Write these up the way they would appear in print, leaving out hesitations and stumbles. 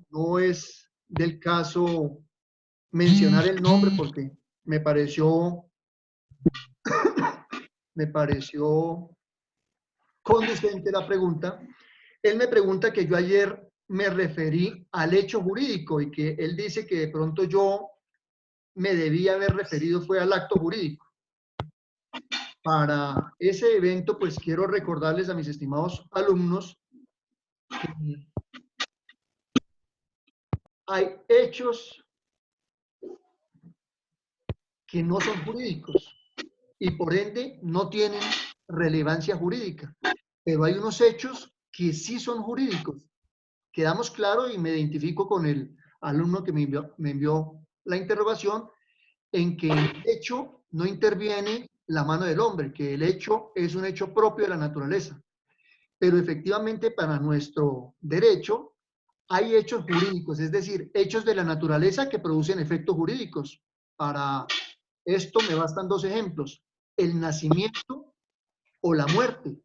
no es del caso mencionar el nombre porque me pareció conducente la pregunta. Él me pregunta que yo ayer me referí al hecho jurídico y que él dice que de pronto yo me debía haber referido fue al acto jurídico. Para ese evento, pues quiero recordarles a mis estimados alumnos que hay hechos que no son jurídicos y por ende no tienen relevancia jurídica, pero hay unos hechos que sí son jurídicos. Quedamos claro y me identifico con el alumno que me envió la interrogación en que el hecho no interviene la mano del hombre, que el hecho es un hecho propio de la naturaleza. Pero efectivamente para nuestro derecho hay hechos jurídicos, es decir, hechos de la naturaleza que producen efectos jurídicos. Para esto me bastan dos ejemplos, el nacimiento o la muerte.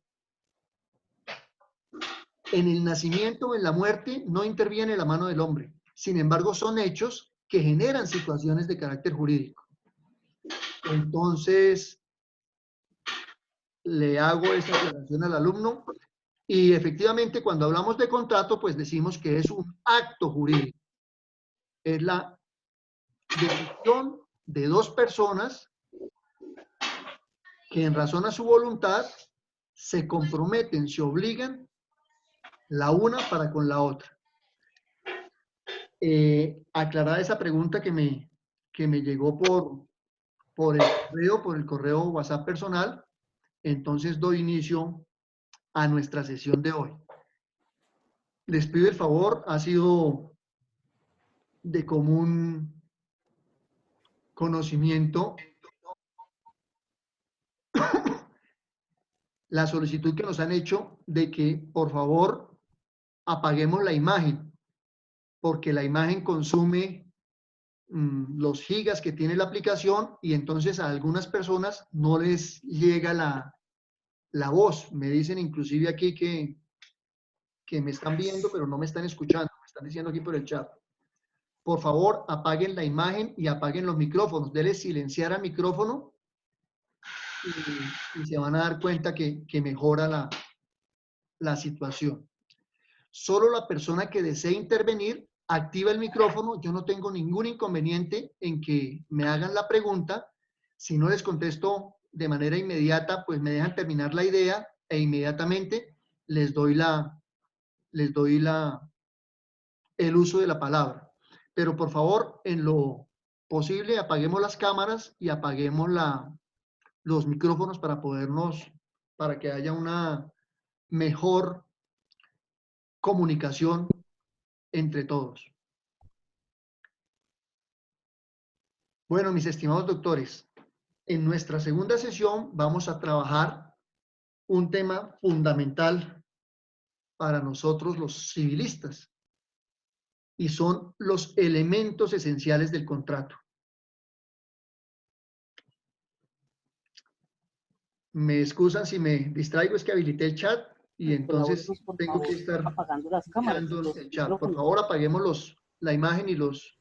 En el nacimiento o en la muerte no interviene la mano del hombre. Sin embargo, son hechos que generan situaciones de carácter jurídico. Entonces, le hago esa aclaración al alumno y efectivamente cuando hablamos de contrato, pues decimos que es un acto jurídico. Es la decisión de dos personas que en razón a su voluntad se comprometen, se obligan la una para con la otra. Aclarada esa pregunta que me llegó por el correo WhatsApp personal, entonces doy inicio a nuestra sesión de hoy. Les pido el favor, ha sido de común conocimiento la solicitud que nos han hecho de que por favor apaguemos la imagen, porque la imagen consume los gigas que tiene la aplicación y entonces a algunas personas no les llega la voz. Me dicen inclusive aquí que me están viendo, pero no me están escuchando. Me están diciendo aquí por el chat. Por favor, apaguen la imagen y apaguen los micrófonos. Denle silenciar al micrófono y se van a dar cuenta que mejora la situación. Solo la persona que desee intervenir activa el micrófono. Yo no tengo ningún inconveniente en que me hagan la pregunta. Si no les contesto de manera inmediata, pues me dejan terminar la idea e inmediatamente les doy el uso de la palabra. Pero por favor, en lo posible, apaguemos las cámaras y apaguemos los micrófonos para que haya una mejor comunicación entre todos. Bueno, mis estimados doctores, en nuestra segunda sesión vamos a trabajar un tema fundamental para nosotros los civilistas y son los elementos esenciales del contrato. Me excusan si me distraigo, es que habilité el chat y entonces tengo que estar apagando las cámaras, mirando el chat. Por favor, apaguemos la imagen y los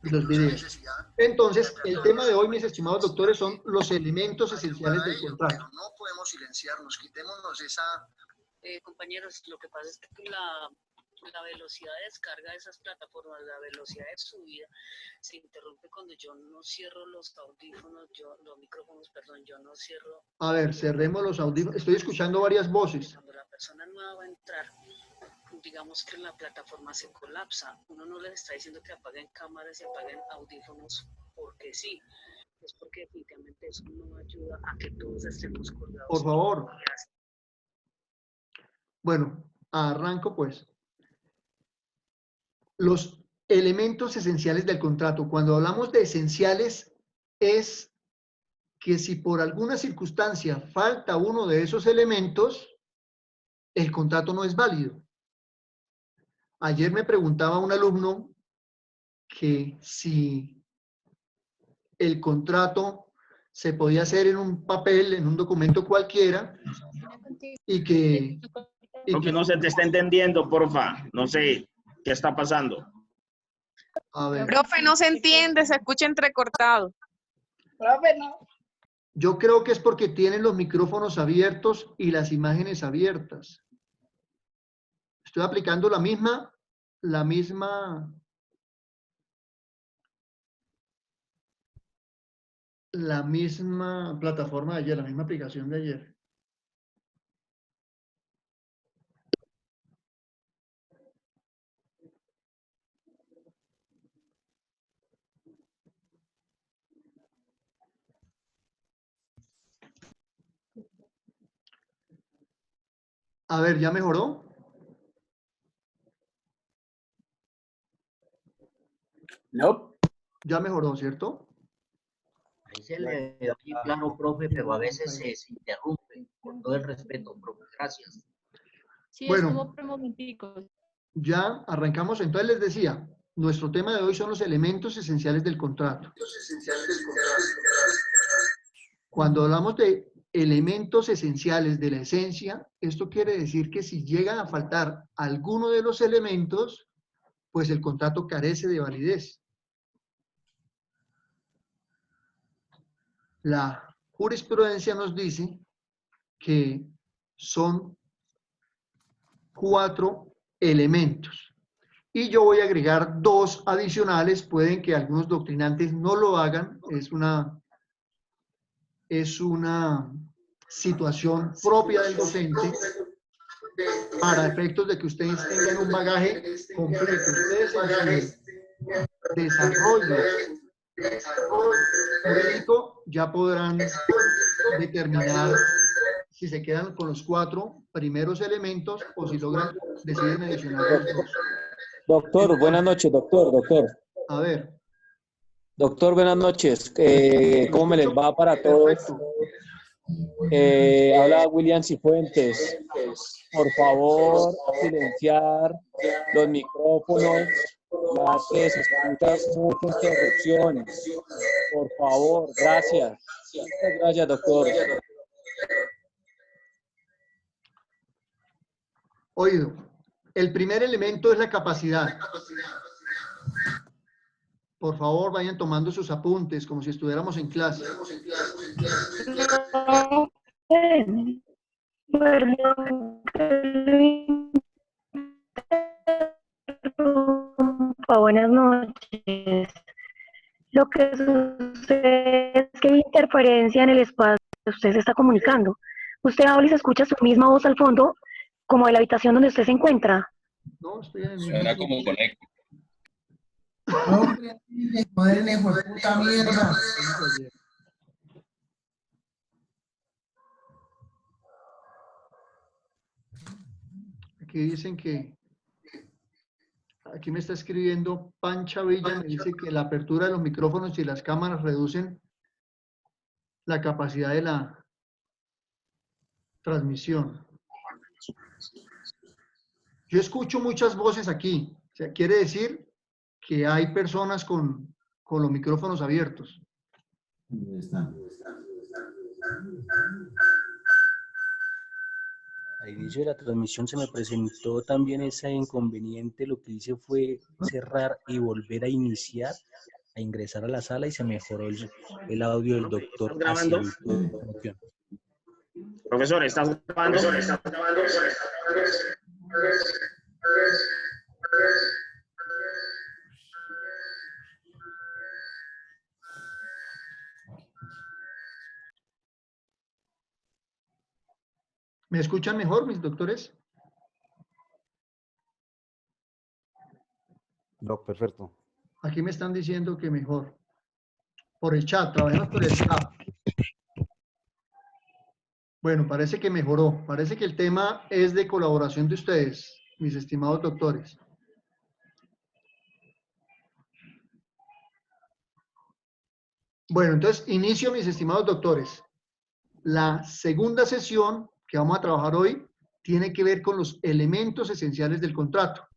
videos. Entonces, el tema de hoy, mis estimados doctores, son los elementos esenciales del contrato. Pero no podemos silenciarnos, quitémonos esa... compañeros, lo que pasa es que la velocidad de descarga de esas plataformas, la velocidad de subida, se interrumpe cuando yo no cierro los audífonos, los micrófonos, perdón, yo no cierro. A ver, cerremos los audífonos. Estoy escuchando varias voces. Cuando la persona nueva va a entrar, digamos que la plataforma se colapsa. Uno no les está diciendo que apaguen cámaras y apaguen audífonos porque sí. Es porque definitivamente eso no ayuda a que todos estemos colgados. Por favor. Bueno, arranco pues. Los elementos esenciales del contrato. Cuando hablamos de esenciales, es que si por alguna circunstancia falta uno de esos elementos, el contrato no es válido. Ayer me preguntaba un alumno que si el contrato se podía hacer en un papel, en un documento cualquiera, y que Porque no se te está entendiendo, porfa. No sé. ¿Qué está pasando? A ver, Profe, no se entiende, se escucha entrecortado. Profe, no. yo creo que es porque tienen los micrófonos abiertos y las imágenes abiertas. Estoy aplicando la misma plataforma de ayer, la misma aplicación de ayer. A ver, ¿ya mejoró? No. Ya mejoró, ¿cierto? Ahí se le oye claro, profe, pero a veces se interrumpe. Con todo el respeto, profe. Gracias. Sí, Bueno. estuvo por momenticos. Ya arrancamos. Entonces les decía, nuestro tema de hoy son los elementos esenciales del contrato. Cuando hablamos de elementos esenciales de la esencia, esto quiere decir que si llegan a faltar alguno de los elementos, pues el contrato carece de validez. La jurisprudencia nos dice que son 4 elementos. Y yo voy a agregar 2 adicionales. Pueden que algunos doctrinantes no lo hagan. Es una situación propia del docente para efectos de que ustedes tengan un bagaje completo. Ustedes en su desarrollo jurídico ya podrán determinar si se quedan con los 4 primeros elementos o si logran deciden adicionar los 2. Doctor, buenas noches, doctor. A ver. Doctor, buenas noches. ¿Cómo me les va para todos? Habla William Cifuentes. Por favor, silenciar los micrófonos, ya que se escuchan muchas interrupciones. Por favor, gracias. Muchas gracias, doctor. Oído. El primer elemento es la capacidad. Por favor, vayan tomando sus apuntes como si estuviéramos en clase. Buenas noches. Lo que sucede es que hay interferencia en el espacio que usted se está comunicando. Usted habla y se escucha su misma voz al fondo, como de la habitación donde usted se encuentra. No, estoy en el Suena como con eco. Puta mierda. Aquí dicen que, aquí me está escribiendo Pancha Villa, me dice que la apertura de los micrófonos y las cámaras reducen la capacidad de la transmisión. Yo escucho muchas voces aquí, o sea, quiere decir que hay personas con los micrófonos abiertos. Al inicio de la transmisión se me presentó también ese inconveniente. Lo que hice fue cerrar y volver a iniciar, a ingresar a la sala y se mejoró el audio del doctor. ¿Estás grabando? Profesor, ¿estás grabando? ¿Me escuchan mejor, mis doctores? No, perfecto. Aquí me están diciendo que mejor. Por el chat, trabajemos por el chat. Bueno, parece que mejoró. Parece que el tema es de colaboración de ustedes, mis estimados doctores. Bueno, entonces inicio, mis estimados doctores. La segunda sesión que vamos a trabajar hoy tiene que ver con los elementos esenciales del contrato.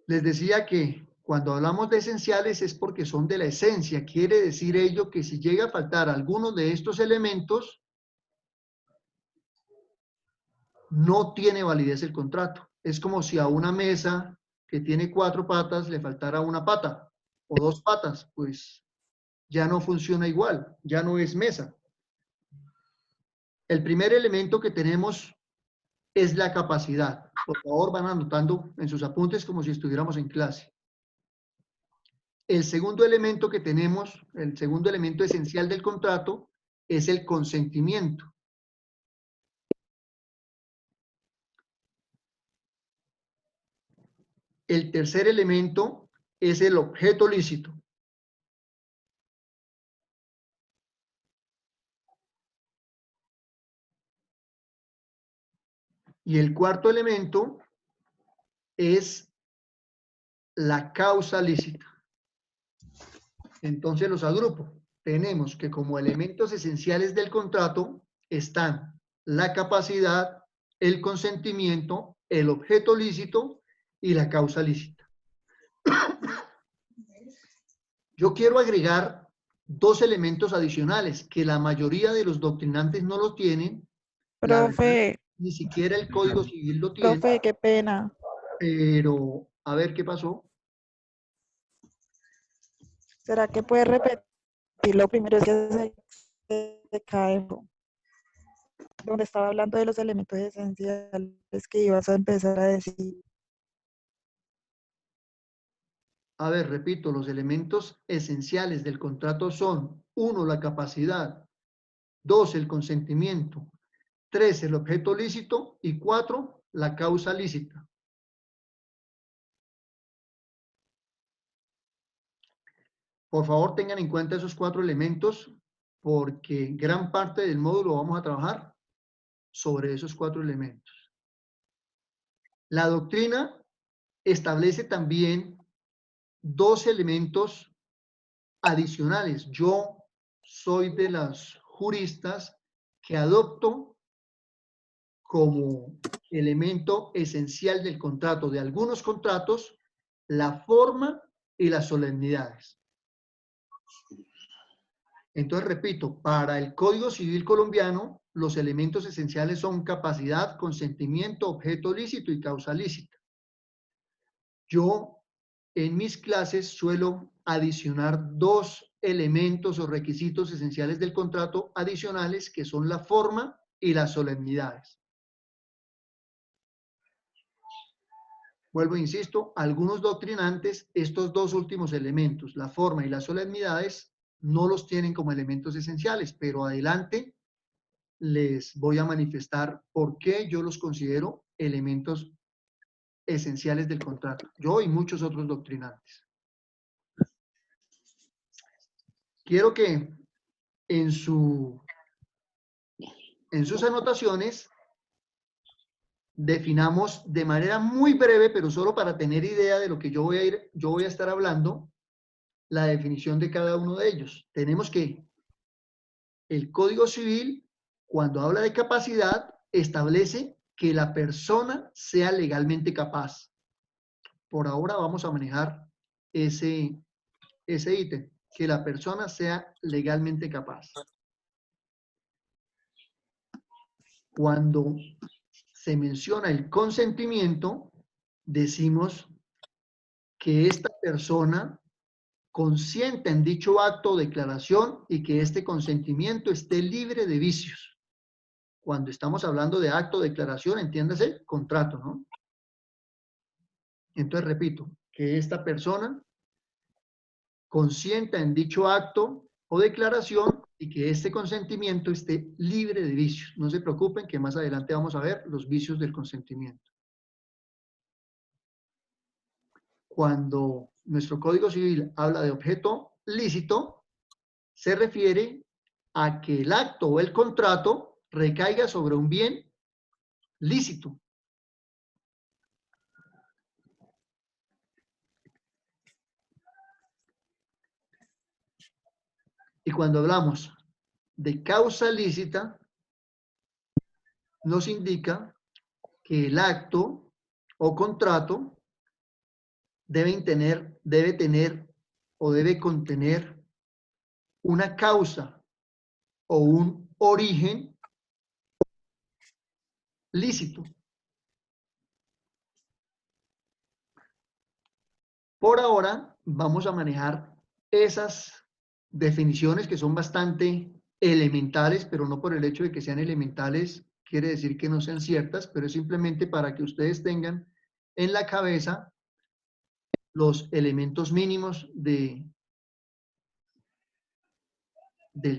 Les decía que cuando hablamos de esenciales es porque son de la esencia. Quiere decir ello que si llega a faltar alguno de estos elementos, no tiene validez el contrato. Es como si a una mesa que tiene 4 patas le faltara una pata o 2 patas, pues ya no funciona igual, ya no es mesa. El primer elemento que tenemos es la capacidad. Por favor, van anotando en sus apuntes como si estuviéramos en clase. El segundo elemento que tenemos, el segundo elemento esencial del contrato, es el consentimiento. El tercer elemento es el objeto lícito. Y el cuarto elemento es la causa lícita. Entonces los agrupo. Tenemos que como elementos esenciales del contrato están la capacidad, el consentimiento, el objeto lícito y la causa lícita. Yo quiero agregar 2 elementos adicionales que la mayoría de los doctrinantes no lo tienen. Profe, Ni siquiera el Código Civil lo tiene. profe, qué pena. Pero, a ver, ¿qué pasó? ¿Será que puede repetir lo primero que se cae? Donde estaba hablando de los elementos esenciales que ibas a empezar a decir. A ver, repito, los elementos esenciales del contrato son 1, la capacidad, 2, el consentimiento, 3, el objeto lícito y 4, la causa lícita. Por favor, tengan en cuenta esos 4 elementos porque gran parte del módulo vamos a trabajar sobre esos 4 elementos. La doctrina establece también 2 elementos adicionales. Yo soy de las juristas que adopto como elemento esencial del contrato, de algunos contratos, la forma y las solemnidades. Entonces, repito, para el Código Civil colombiano, los elementos esenciales son capacidad, consentimiento, objeto lícito y causa lícita. Yo, en mis clases, suelo adicionar 2 elementos o requisitos esenciales del contrato adicionales, que son la forma y las solemnidades. Vuelvo, insisto, algunos doctrinantes, estos 2 últimos elementos, la forma y las solemnidades, no los tienen como elementos esenciales, pero adelante les voy a manifestar por qué yo los considero elementos esenciales del contrato. Yo y muchos otros doctrinantes. Quiero que en sus anotaciones definamos de manera muy breve, pero solo para tener idea de lo que yo voy a estar hablando, la definición de cada uno de ellos. Tenemos que el Código Civil, cuando habla de capacidad, establece que la persona sea legalmente capaz. Por ahora vamos a manejar ese ítem, que la persona sea legalmente capaz. Cuando se menciona el consentimiento, decimos que esta persona consienta en dicho acto o declaración y que este consentimiento esté libre de vicios. Cuando estamos hablando de acto o declaración, entiéndase, contrato, ¿no? Entonces, repito, que esta persona consienta en dicho acto o declaración y que este consentimiento esté libre de vicios. No se preocupen que más adelante vamos a ver los vicios del consentimiento. Cuando nuestro Código Civil habla de objeto lícito, se refiere a que el acto o el contrato recaiga sobre un bien lícito. Y cuando hablamos de causa lícita, nos indica que el acto o contrato debe tener o debe contener una causa o un origen lícito. Por ahora vamos a manejar esas definiciones que son bastante elementales, pero no por el hecho de que sean elementales quiere decir que no sean ciertas, pero es simplemente para que ustedes tengan en la cabeza los elementos mínimos del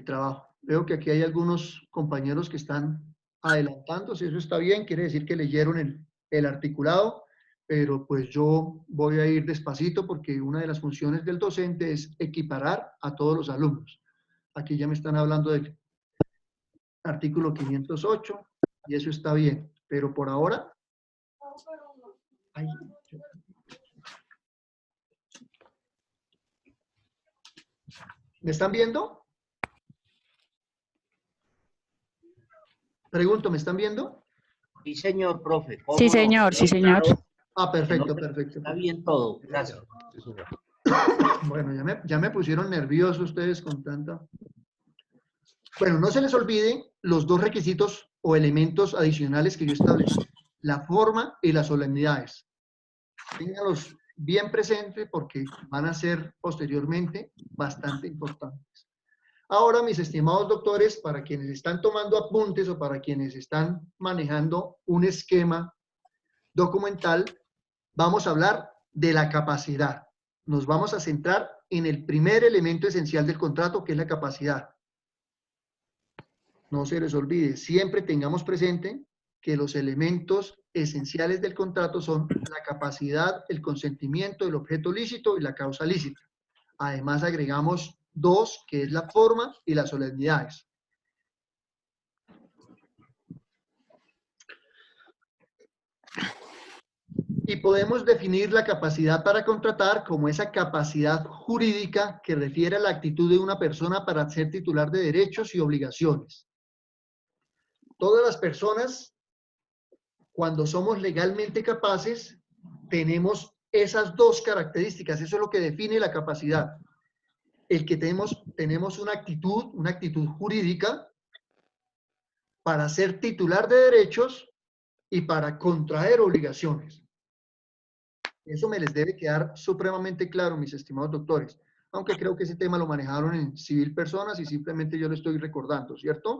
trabajo. Veo que aquí hay algunos compañeros que están adelantándose, eso está bien, quiere decir que leyeron el articulado, pero pues yo voy a ir despacito porque una de las funciones del docente es equiparar a todos los alumnos. Aquí ya me están hablando del artículo 508 y eso está bien, pero por ahora... Ay, ¿me están viendo? Pregunto, ¿me están viendo? Sí, señor, profe. ¿Cómo Sí, no? señor, sí, señor. Ah, perfecto, No, perfecto. Está bien todo. Gracias. Bueno, ya me pusieron nerviosos ustedes con tanta... Bueno, no se les olvide los dos requisitos o elementos adicionales que yo establecí. La forma y las solemnidades. Ténganlos bien presentes porque van a ser posteriormente bastante importantes. Ahora, mis estimados doctores, para quienes están tomando apuntes o para quienes están manejando un esquema documental, vamos a hablar de la capacidad. Nos vamos a centrar en el primer elemento esencial del contrato, que es la capacidad. No se les olvide, siempre tengamos presente que los elementos esenciales del contrato son la capacidad, el consentimiento, el objeto lícito y la causa lícita. Además agregamos dos, que es la forma y las solemnidades. Y podemos definir la capacidad para contratar como esa capacidad jurídica que refiere a la actitud de una persona para ser titular de derechos y obligaciones. Todas las personas, cuando somos legalmente capaces, tenemos esas dos características. Eso es lo que define la capacidad. El que tenemos una actitud jurídica para ser titular de derechos y para contraer obligaciones. Eso me les debe quedar supremamente claro, mis estimados doctores. Aunque creo que ese tema lo manejaron en civil personas y simplemente yo lo estoy recordando, ¿cierto?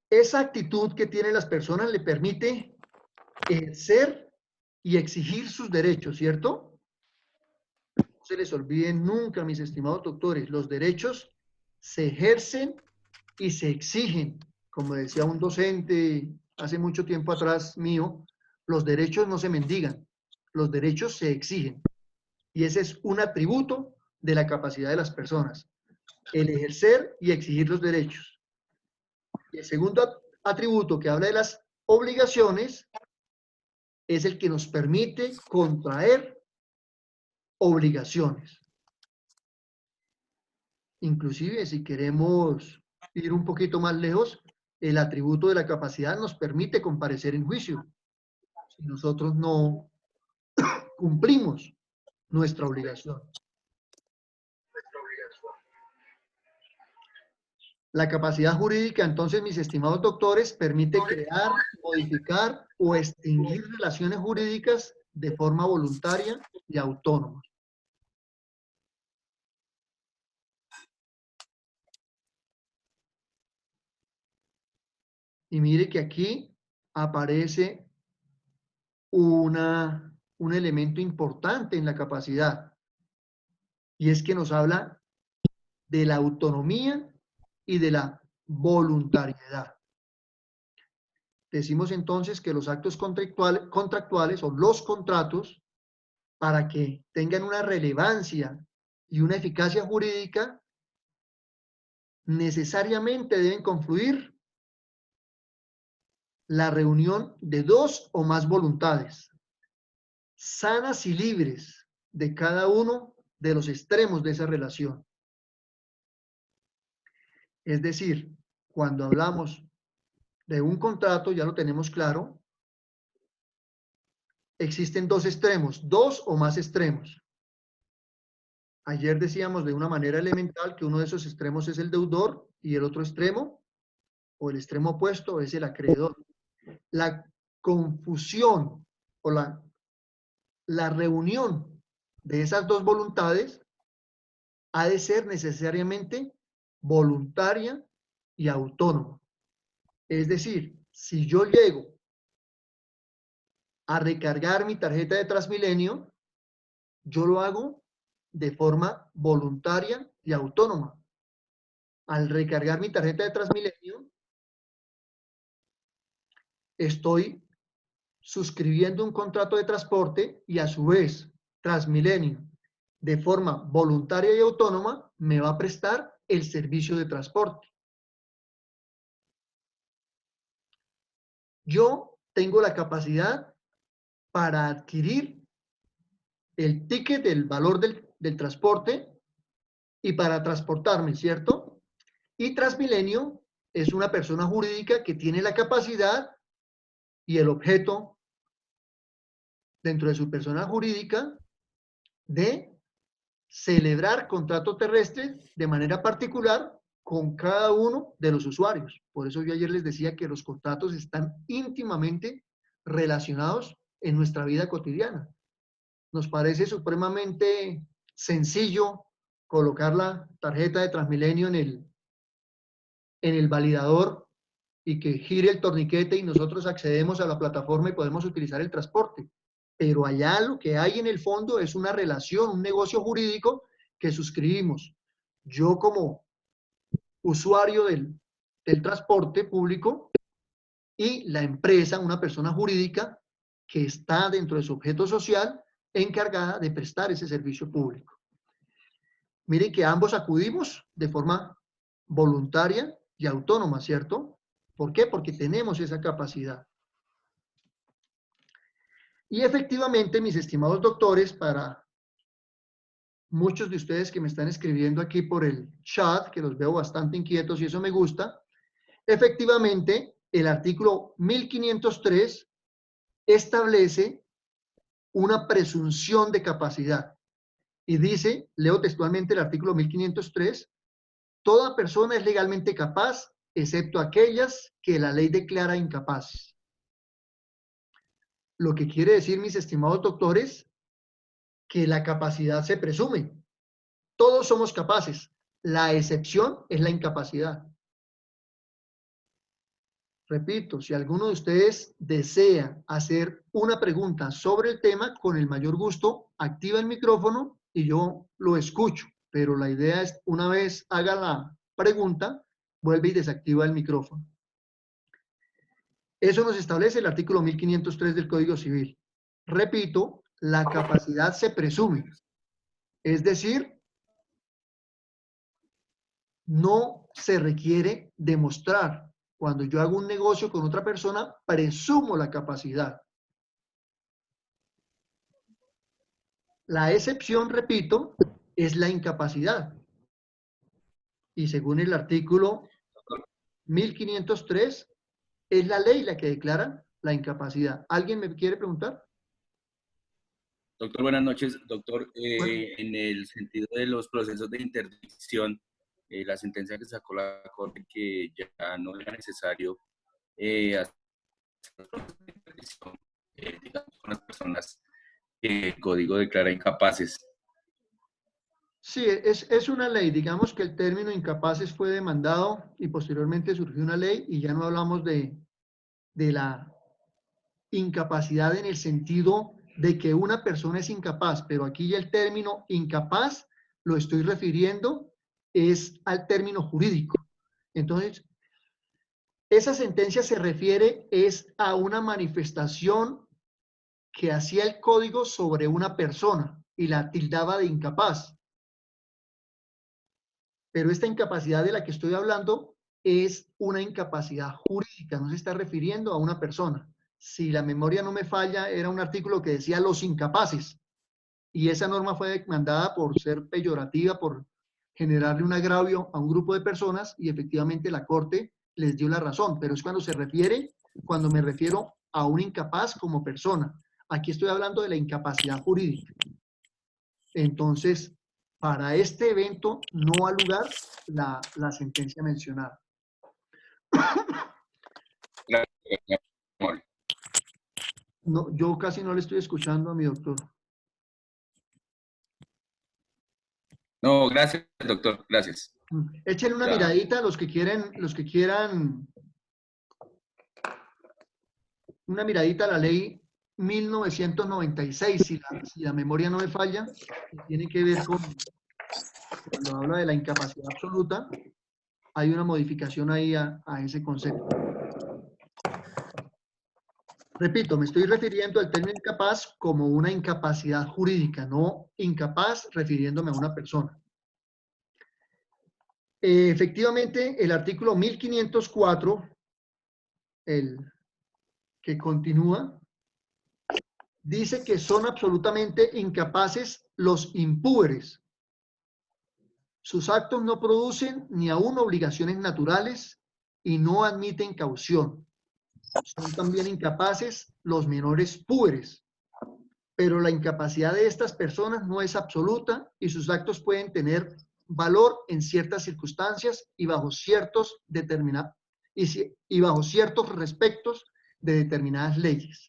Esa actitud que tienen las personas le permite ejercer y exigir sus derechos, ¿cierto? No se les olviden nunca, mis estimados doctores, los derechos se ejercen y se exigen. Como decía un docente hace mucho tiempo atrás mío, los derechos no se mendigan, los derechos se exigen. Y ese es un atributo de la capacidad de las personas, el ejercer y exigir los derechos. Y el segundo atributo que habla de las obligaciones es el que nos permite contraer obligaciones. Inclusive, si queremos ir un poquito más lejos, el atributo de la capacidad nos permite comparecer en juicio. Si nosotros no cumplimos nuestra obligación. La capacidad jurídica, entonces, mis estimados doctores, permite crear, modificar o extinguir relaciones jurídicas de forma voluntaria y autónoma. Y mire que aquí aparece un elemento importante en la capacidad, y es que nos habla de la autonomía y de la voluntariedad. Decimos entonces que los actos contractuales o los contratos, para que tengan una relevancia y una eficacia jurídica, necesariamente deben confluir la reunión de dos o más voluntades, sanas y libres de cada uno de los extremos de esa relación. Es decir, cuando hablamos de un contrato, ya lo tenemos claro, existen dos extremos, dos o más extremos. Ayer decíamos de una manera elemental que uno de esos extremos es el deudor y el otro extremo o el extremo opuesto es el acreedor. La confusión o la reunión de esas dos voluntades ha de ser necesariamente voluntaria y autónoma. Es decir, si yo llego a recargar mi tarjeta de Transmilenio, yo lo hago de forma voluntaria y autónoma. Al recargar mi tarjeta de Transmilenio, estoy suscribiendo un contrato de transporte y a su vez Transmilenio, de forma voluntaria y autónoma, me va a prestar el servicio de transporte. Yo tengo la capacidad para adquirir el ticket del valor del transporte y para transportarme, ¿cierto? Y Transmilenio es una persona jurídica que tiene la capacidad y el objeto dentro de su persona jurídica de celebrar contratos terrestres de manera particular con cada uno de los usuarios. Por eso yo ayer les decía que los contratos están íntimamente relacionados en nuestra vida cotidiana. Nos parece supremamente sencillo colocar la tarjeta de Transmilenio en el validador y que gire el torniquete y nosotros accedemos a la plataforma y podemos utilizar el transporte. Pero allá lo que hay en el fondo es una relación, un negocio jurídico que suscribimos. Yo como usuario del transporte público y la empresa, una persona jurídica que está dentro de su objeto social encargada de prestar ese servicio público. Miren que ambos acudimos de forma voluntaria y autónoma, ¿cierto? ¿Por qué? Porque tenemos esa capacidad. Y efectivamente, mis estimados doctores, para muchos de ustedes que me están escribiendo aquí por el chat, que los veo bastante inquietos y eso me gusta, efectivamente, el artículo 1503 establece una presunción de capacidad. Y dice, leo textualmente el artículo 1503, toda persona es legalmente capaz, excepto aquellas que la ley declara incapaces. Lo que quiere decir, mis estimados doctores, que la capacidad se presume. Todos somos capaces. La excepción es la incapacidad. Repito, si alguno de ustedes desea hacer una pregunta sobre el tema, con el mayor gusto, activa el micrófono y yo lo escucho. Pero la idea es, una vez haga la pregunta, vuelve y desactiva el micrófono. Eso nos establece el artículo 1503 del Código Civil. Repito, la capacidad se presume. Es decir, no se requiere demostrar. Cuando yo hago un negocio con otra persona, presumo la capacidad. La excepción, repito, es la incapacidad. Y según el artículo 1503, es la ley la que declara la incapacidad. ¿Alguien me quiere preguntar? Doctor, buenas noches. Doctor, en el sentido de los procesos de interdicción, la sentencia que sacó la Corte que ya no era necesario hacer procesos de interdicción, digamos, con las personas que el código declara incapaces. Sí, es una ley. Digamos que el término incapaces fue demandado y posteriormente surgió una ley y ya no hablamos de la incapacidad en el sentido de que una persona es incapaz, pero aquí ya el término incapaz lo estoy refiriendo es al término jurídico. Entonces, esa sentencia se refiere es a una manifestación que hacía el código sobre una persona y la tildaba de incapaz. Pero esta incapacidad de la que estoy hablando es una incapacidad jurídica, no se está refiriendo a una persona. Si la memoria no me falla, era un artículo que decía los incapaces. Y esa norma fue demandada por ser peyorativa, por generarle un agravio a un grupo de personas y efectivamente la Corte les dio la razón. Pero es cuando me refiero a un incapaz como persona. Aquí estoy hablando de la incapacidad jurídica. Entonces, para este evento no ha lugar la sentencia mencionada. No, yo casi no le estoy escuchando a mi doctor. No, gracias, doctor, gracias. Échenle una Ya. miradita a los que quieran, una miradita a la ley 1996, si la memoria no me falla, que tiene que ver con, cuando habla de la incapacidad absoluta, hay una modificación ahí a ese concepto. Repito, me estoy refiriendo al término incapaz como una incapacidad jurídica, no incapaz refiriéndome a una persona. Efectivamente, el artículo 1504, el que continúa, dice que son absolutamente incapaces los impúberes. Sus actos no producen ni aún obligaciones naturales y no admiten caución. Son también incapaces los menores púberes. Pero la incapacidad de estas personas no es absoluta y sus actos pueden tener valor en ciertas circunstancias y bajo ciertos respectos de determinadas leyes.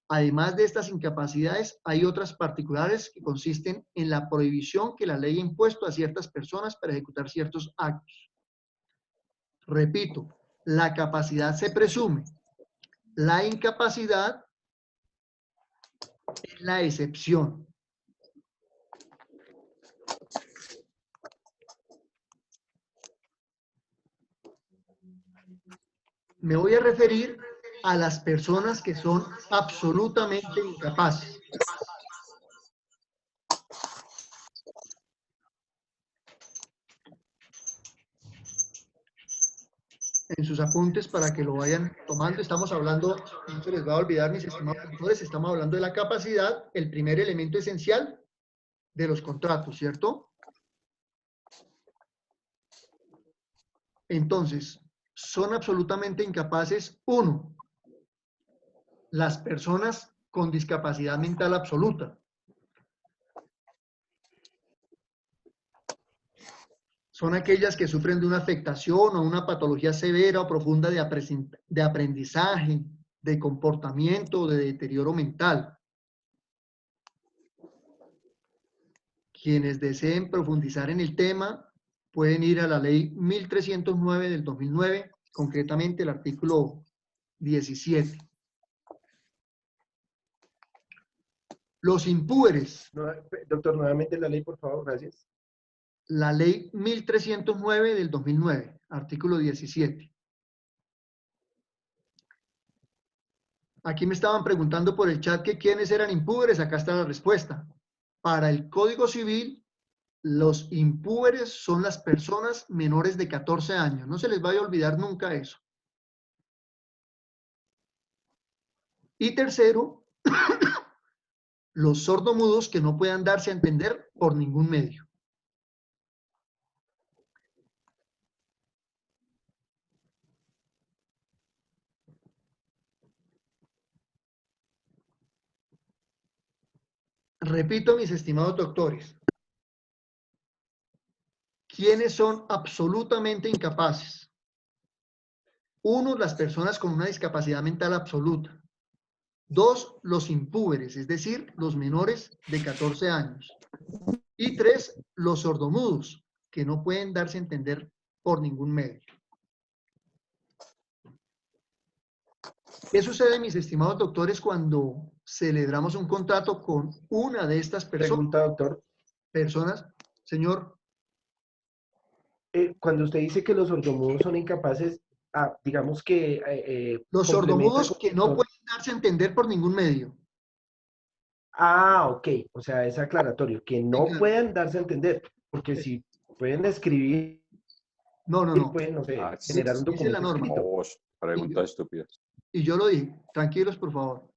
Además de estas incapacidades, hay otras particulares que consisten en la prohibición que la ley ha impuesto a ciertas personas para ejecutar ciertos actos. Repito, la capacidad se presume. La incapacidad es la excepción. Me voy a referir a las personas que son absolutamente incapaces. En sus apuntes para que lo vayan tomando, estamos hablando, no se les va a olvidar, mis estimados doctores, estamos hablando de la capacidad, el primer elemento esencial de los contratos, ¿cierto? Entonces, son absolutamente incapaces, uno, las personas con discapacidad mental absoluta. Son aquellas que sufren de una afectación o una patología severa o profunda de aprendizaje, de comportamiento o de deterioro mental. Quienes deseen profundizar en el tema pueden ir a la ley 1309 del 2009, concretamente el artículo 17. Los impúberes. Doctor, nuevamente la ley, por favor, gracias. La ley 1309 del 2009, artículo 17. Aquí me estaban preguntando por el chat que quiénes eran impúberes. Acá está la respuesta. Para el Código Civil, los impúberes son las personas menores de 14 años. No se les vaya a olvidar nunca eso. Y tercero, los sordomudos que no puedan darse a entender por ningún medio. Repito, mis estimados doctores, ¿quiénes son absolutamente incapaces? Uno, las personas con una discapacidad mental absoluta. Dos, los impúberes, es decir, los menores de 14 años. Y tres, los sordomudos, que no pueden darse a entender por ningún medio. ¿Qué sucede, mis estimados doctores, cuando celebramos un contrato con una de estas personas? Pregunta, doctor. Personas, señor. Cuando usted dice que los sordomudos son incapaces, digamos que... los sordomudos que no pueden darse a entender por ningún medio. Ok. O sea, es aclaratorio. Que no puedan darse a entender. Porque si pueden escribir... No. Pueden, no sé, generar un documento la norma. escrito. Pregunta estúpida. Y yo lo dije. Tranquilos, por favor.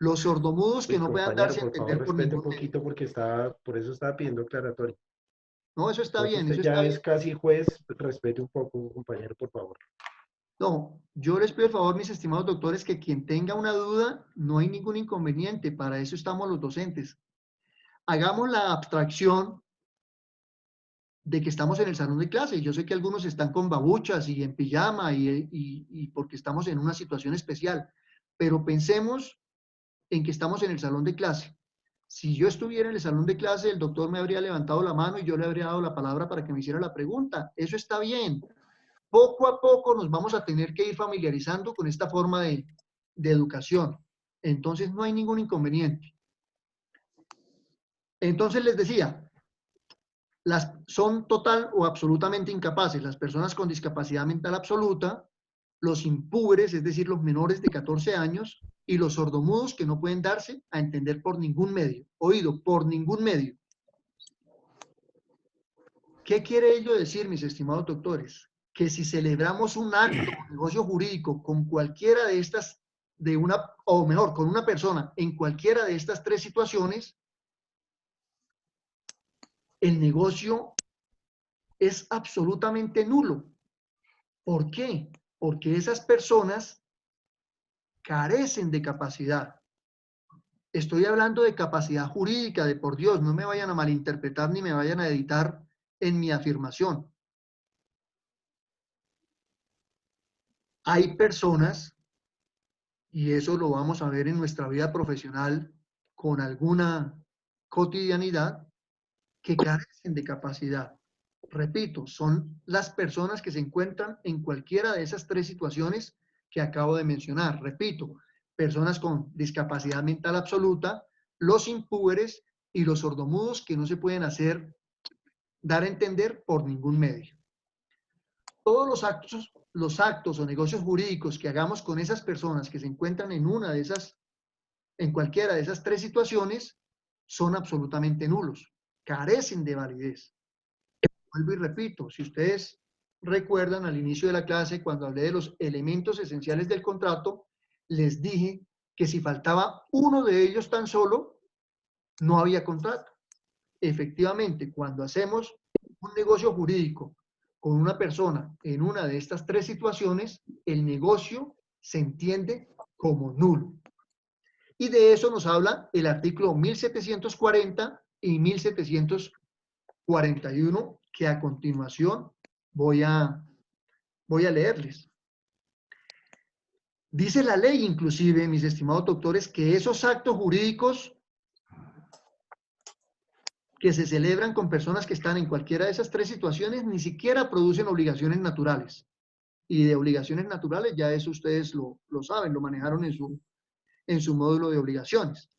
Los sordomudos que no puedan darse a entender por ningún un poquito porque por eso estaba pidiendo aclaratorio. No, eso está bien. Usted ya es casi juez, respete un poco, compañero, por favor. No, yo les pido el favor, mis estimados doctores, que quien tenga una duda, no hay ningún inconveniente. Para eso estamos los docentes. Hagamos la abstracción de que estamos en el salón de clase. Yo sé que algunos están con babuchas y en pijama y porque estamos en una situación especial, pero pensemos en que estamos en el salón de clase. Si yo estuviera en el salón de clase, el doctor me habría levantado la mano y yo le habría dado la palabra para que me hiciera la pregunta. Eso está bien. Poco a poco nos vamos a tener que ir familiarizando con esta forma de educación. Entonces no hay ningún inconveniente. Entonces les decía, son total o absolutamente incapaces las personas con discapacidad mental absoluta, los impúberes, es decir, los menores de 14 años, y los sordomudos que no pueden darse a entender por ningún medio. Oído, por ningún medio. ¿Qué quiere ello decir, mis estimados doctores? Que si celebramos un acto o negocio jurídico con cualquiera de estas, o mejor, con una persona en cualquiera de estas tres situaciones, el negocio es absolutamente nulo. ¿Por qué? Porque esas personas carecen de capacidad. Estoy hablando de capacidad jurídica, de por Dios, no me vayan a malinterpretar ni me vayan a editar en mi afirmación. Hay personas, y eso lo vamos a ver en nuestra vida profesional con alguna cotidianidad, que carecen de capacidad. Repito, son las personas que se encuentran en cualquiera de esas tres situaciones que acabo de mencionar. Repito, personas con discapacidad mental absoluta, los impúberes y los sordomudos que no se pueden dar a entender por ningún medio. Todos los actos o negocios jurídicos que hagamos con esas personas que se encuentran en cualquiera de esas tres situaciones, son absolutamente nulos, carecen de validez. Vuelvo y repito, si ustedes recuerdan al inicio de la clase, cuando hablé de los elementos esenciales del contrato, les dije que si faltaba uno de ellos tan solo, no había contrato. Efectivamente, cuando hacemos un negocio jurídico con una persona en una de estas tres situaciones, el negocio se entiende como nulo. Y de eso nos habla el artículo 1740 y 1741, que a continuación voy a leerles. Dice la ley, inclusive, mis estimados doctores, que esos actos jurídicos que se celebran con personas que están en cualquiera de esas tres situaciones ni siquiera producen obligaciones naturales. Y de obligaciones naturales, ya eso ustedes lo saben, lo manejaron en su módulo de obligaciones.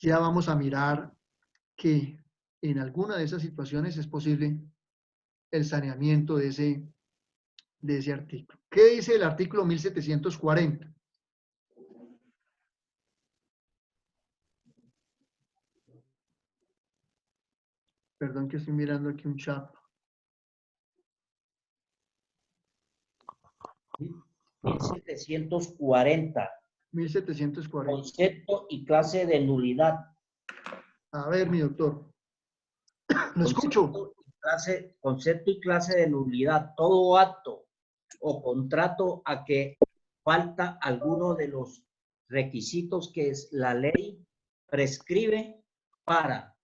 Ya vamos a mirar que en alguna de esas situaciones es posible el saneamiento de ese artículo. ¿Qué dice el artículo 1740? Perdón que estoy mirando aquí un chat. 1740. 1740. Concepto y clase de nulidad. A ver, mi doctor. Lo escucho. Concepto y clase de nulidad. Todo acto o contrato a que falta alguno de los requisitos que la ley prescribe para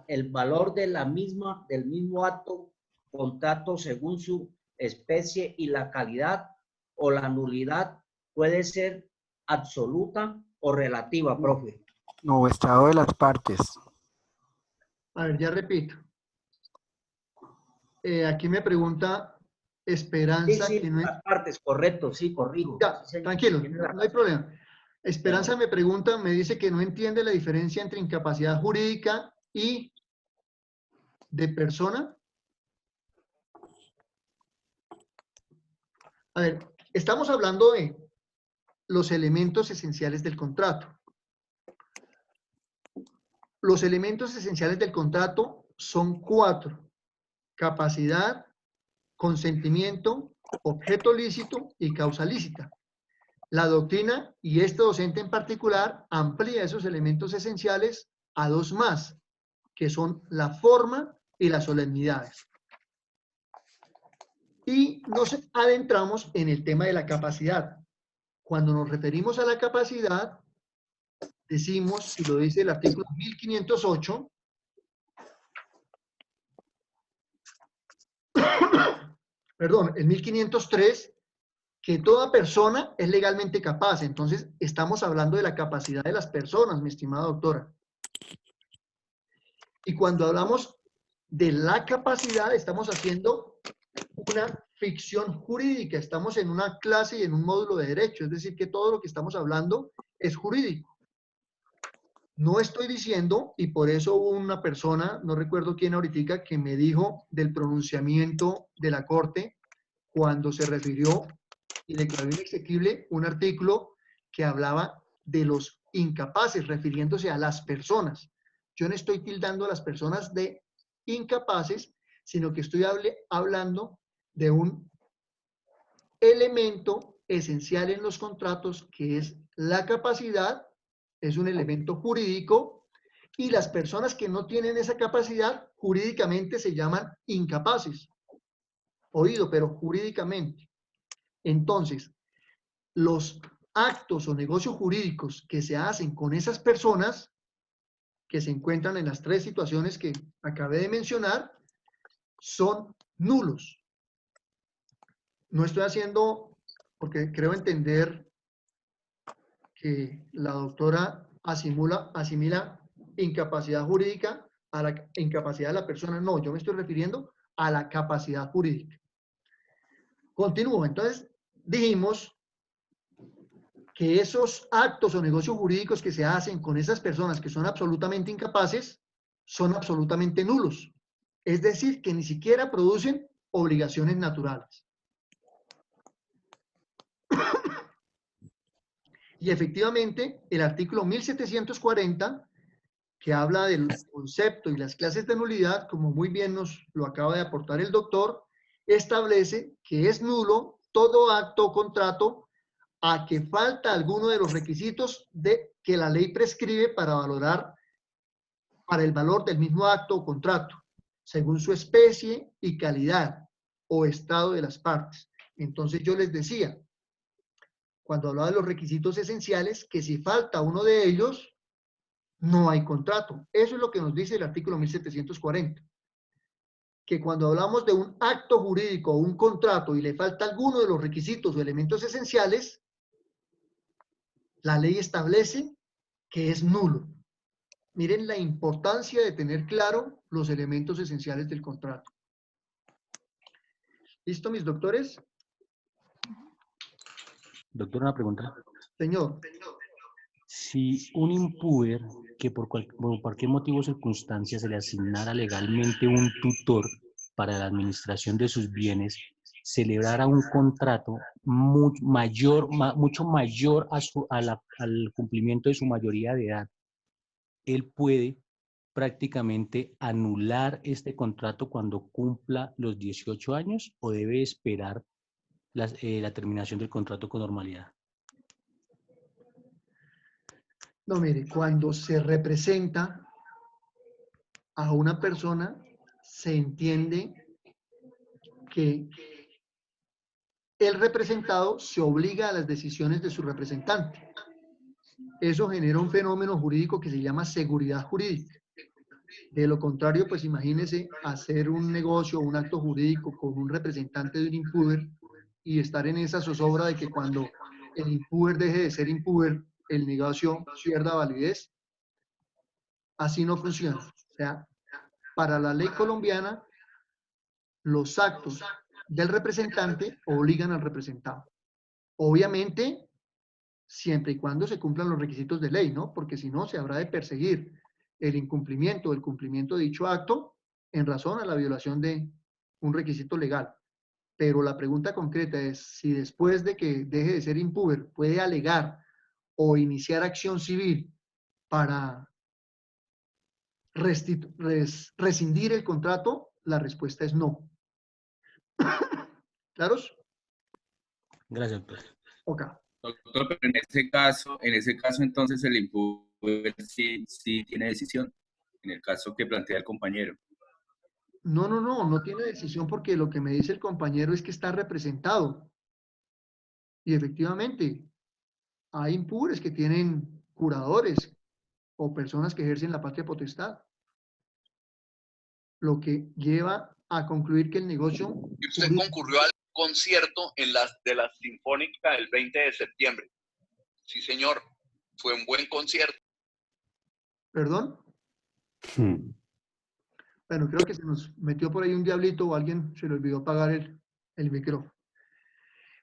el valor de del mismo acto, contrato según su especie y la calidad, o la nulidad puede ser absoluta o relativa, profe. No, estado de las partes. A ver, ya repito. Aquí me pregunta Esperanza. Sí, que no las partes, correcto, sí, corrijo. Ya, Sí, tranquilo, no hay problema. Esperanza me pregunta, me dice que no entiende la diferencia entre incapacidad jurídica y de persona. A ver, estamos hablando de los elementos esenciales del contrato. Los elementos esenciales del contrato son 4: capacidad, consentimiento, objeto lícito y causa lícita. La doctrina, y este docente en particular, amplía esos elementos esenciales a 2 más, que son la forma y las solemnidades. Y nos adentramos en el tema de la capacidad. Cuando nos referimos a la capacidad, decimos, y lo dice el artículo 1508, perdón, el 1503, que toda persona es legalmente capaz. Entonces, estamos hablando de la capacidad de las personas, mi estimada doctora. Y cuando hablamos de la capacidad, estamos haciendo una ficción jurídica. Estamos en una clase y en un módulo de derecho. Es decir, que todo lo que estamos hablando es jurídico. No estoy diciendo, y por eso hubo una persona, no recuerdo quién ahorita, que me dijo del pronunciamiento de la Corte cuando se refirió y declaró inexequible un artículo que hablaba de los incapaces, refiriéndose a las personas. Yo no estoy tildando a las personas de incapaces, sino que estoy hablando de un elemento esencial en los contratos que es la capacidad. Es un elemento jurídico y las personas que no tienen esa capacidad jurídicamente se llaman incapaces. Oído, pero jurídicamente. Entonces, los actos o negocios jurídicos que se hacen con esas personas que se encuentran en las tres situaciones que acabé de mencionar son nulos. No estoy haciendo, porque creo entender que la doctora asimila incapacidad jurídica a la incapacidad de la persona. No, yo me estoy refiriendo a la capacidad jurídica. Continúo. Entonces, dijimos que esos actos o negocios jurídicos que se hacen con esas personas que son absolutamente incapaces son absolutamente nulos. Es decir, que ni siquiera producen obligaciones naturales. Y efectivamente, el artículo 1740, que habla del concepto y las clases de nulidad, como muy bien nos lo acaba de aportar el doctor, establece que es nulo todo acto o contrato a que falta alguno de los requisitos que la ley prescribe para el valor del mismo acto o contrato, según su especie y calidad o estado de las partes. Entonces yo les decía, cuando hablaba de los requisitos esenciales, que si falta uno de ellos, no hay contrato. Eso es lo que nos dice el artículo 1740. Que cuando hablamos de un acto jurídico o un contrato y le falta alguno de los requisitos o elementos esenciales, la ley establece que es nulo. Miren la importancia de tener claro los elementos esenciales del contrato. ¿Listo, mis doctores? Doctor, una pregunta. Señor. Si un impuber que por cualquier motivo o circunstancia se le asignara legalmente un tutor para la administración de sus bienes, celebrara un contrato mucho mayor al cumplimiento de su mayoría de edad, él puede prácticamente anular este contrato cuando cumpla los 18 años o debe esperar la terminación del contrato con normalidad. No, mire, cuando se representa a una persona, se entiende que el representado se obliga a las decisiones de su representante. Eso genera un fenómeno jurídico que se llama seguridad jurídica. De lo contrario, pues imagínese hacer un negocio o un acto jurídico con un representante de un impuber y estar en esa zozobra de que cuando el impuber deje de ser impuber, el negocio pierda validez. Así no funciona. O sea, para la ley colombiana, los actos del representante obligan al representado. Obviamente, siempre y cuando se cumplan los requisitos de ley, ¿no? Porque si no, se habrá de perseguir el incumplimiento o el cumplimiento de dicho acto en razón a la violación de un requisito legal. Pero la pregunta concreta es si después de que deje de ser impuber puede alegar o iniciar acción civil para rescindir el contrato, la respuesta es no. ¿Claros? Gracias, doctor. Ok. Doctor, pero en ese caso entonces el impuber sí tiene decisión, en el caso que plantea el compañero. No tiene decisión porque lo que me dice el compañero es que está representado. Y efectivamente, hay impubers que tienen curadores, o personas que ejercen la patria potestad. Lo que lleva a concluir que el negocio... Y usted concurrió al concierto de la Sinfónica del 20 de septiembre. Sí, señor. Fue un buen concierto. ¿Perdón? Bueno, creo que se nos metió por ahí un diablito o alguien se le olvidó apagar el micrófono.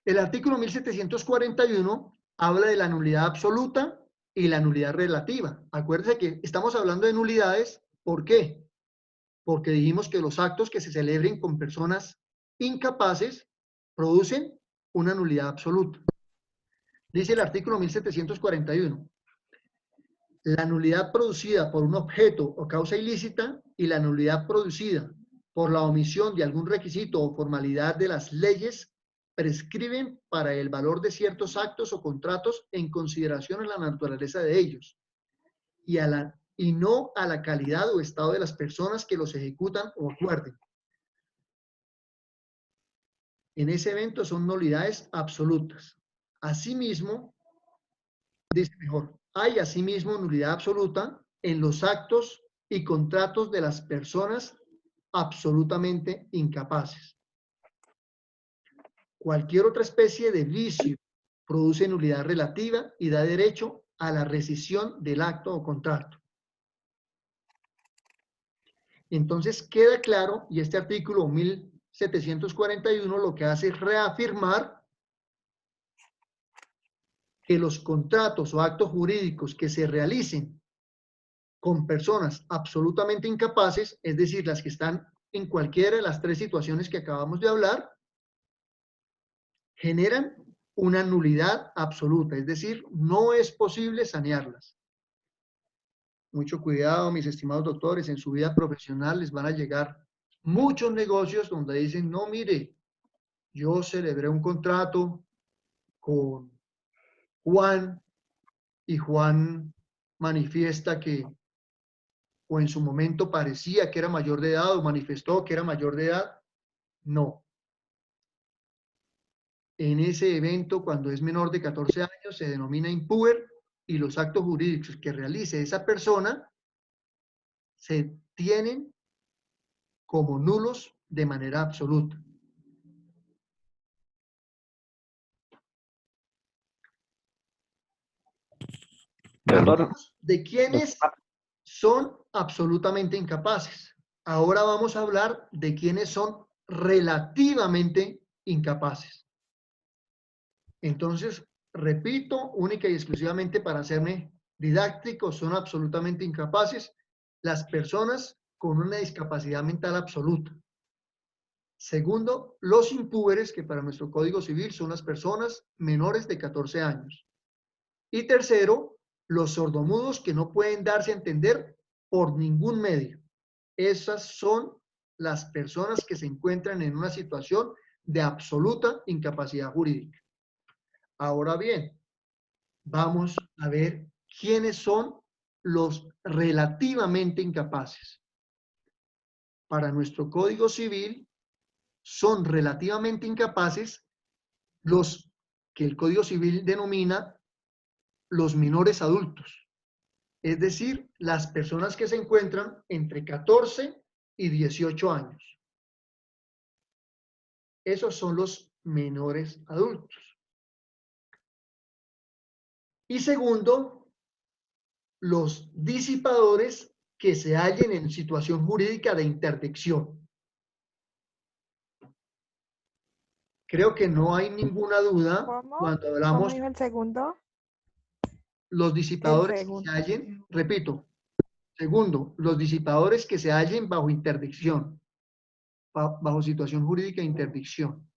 El artículo 1741 habla de la nulidad absoluta y la nulidad relativa. Acuérdense que estamos hablando de nulidades. ¿Por qué? Porque dijimos que los actos que se celebren con personas incapaces producen una nulidad absoluta. Dice el artículo 1741. La nulidad producida por un objeto o causa ilícita y la nulidad producida por la omisión de algún requisito o formalidad de las leyes prescriben para el valor de ciertos actos o contratos en consideración a la naturaleza de ellos y no a la calidad o estado de las personas que los ejecutan o acuerden. En ese evento son nulidades absolutas. Asimismo, dice mejor, hay asimismo nulidad absoluta en los actos y contratos de las personas absolutamente incapaces. Cualquier otra especie de vicio produce nulidad relativa y da derecho a la rescisión del acto o contrato. Entonces queda claro, y este artículo 1741 lo que hace es reafirmar que los contratos o actos jurídicos que se realicen con personas absolutamente incapaces, es decir, las que están en cualquiera de las tres situaciones que acabamos de hablar, generan una nulidad absoluta, es decir, no es posible sanearlas. Mucho cuidado, mis estimados doctores, en su vida profesional les van a llegar muchos negocios donde dicen, no, mire, yo celebré un contrato con Juan y Juan manifiesta que, o en su momento parecía que era mayor de edad o manifestó que era mayor de edad. No. En ese evento, cuando es menor de 14 años, se denomina impúber y los actos jurídicos que realice esa persona se tienen como nulos de manera absoluta. Hablamos de quienes son absolutamente incapaces. Ahora vamos a hablar de quienes son relativamente incapaces. Entonces, repito, única y exclusivamente para hacerme didáctico, son absolutamente incapaces las personas con una discapacidad mental absoluta. Segundo, los impúberes, que para nuestro Código Civil son las personas menores de 14 años. Y tercero, los sordomudos que no pueden darse a entender por ningún medio. Esas son las personas que se encuentran en una situación de absoluta incapacidad jurídica. Ahora bien, vamos a ver quiénes son los relativamente incapaces. Para nuestro Código Civil, son relativamente incapaces los que el Código Civil denomina los menores adultos. Es decir, las personas que se encuentran entre 14 y 18 años. Esos son los menores adultos. Y segundo, los disipadores que se hallen en situación jurídica de interdicción. Creo que no hay ninguna duda cuando hablamos. ¿Cómo dijo el segundo? Los disipadores que se hallen, repito, segundo, los disipadores que se hallen bajo interdicción, bajo situación jurídica de interdicción.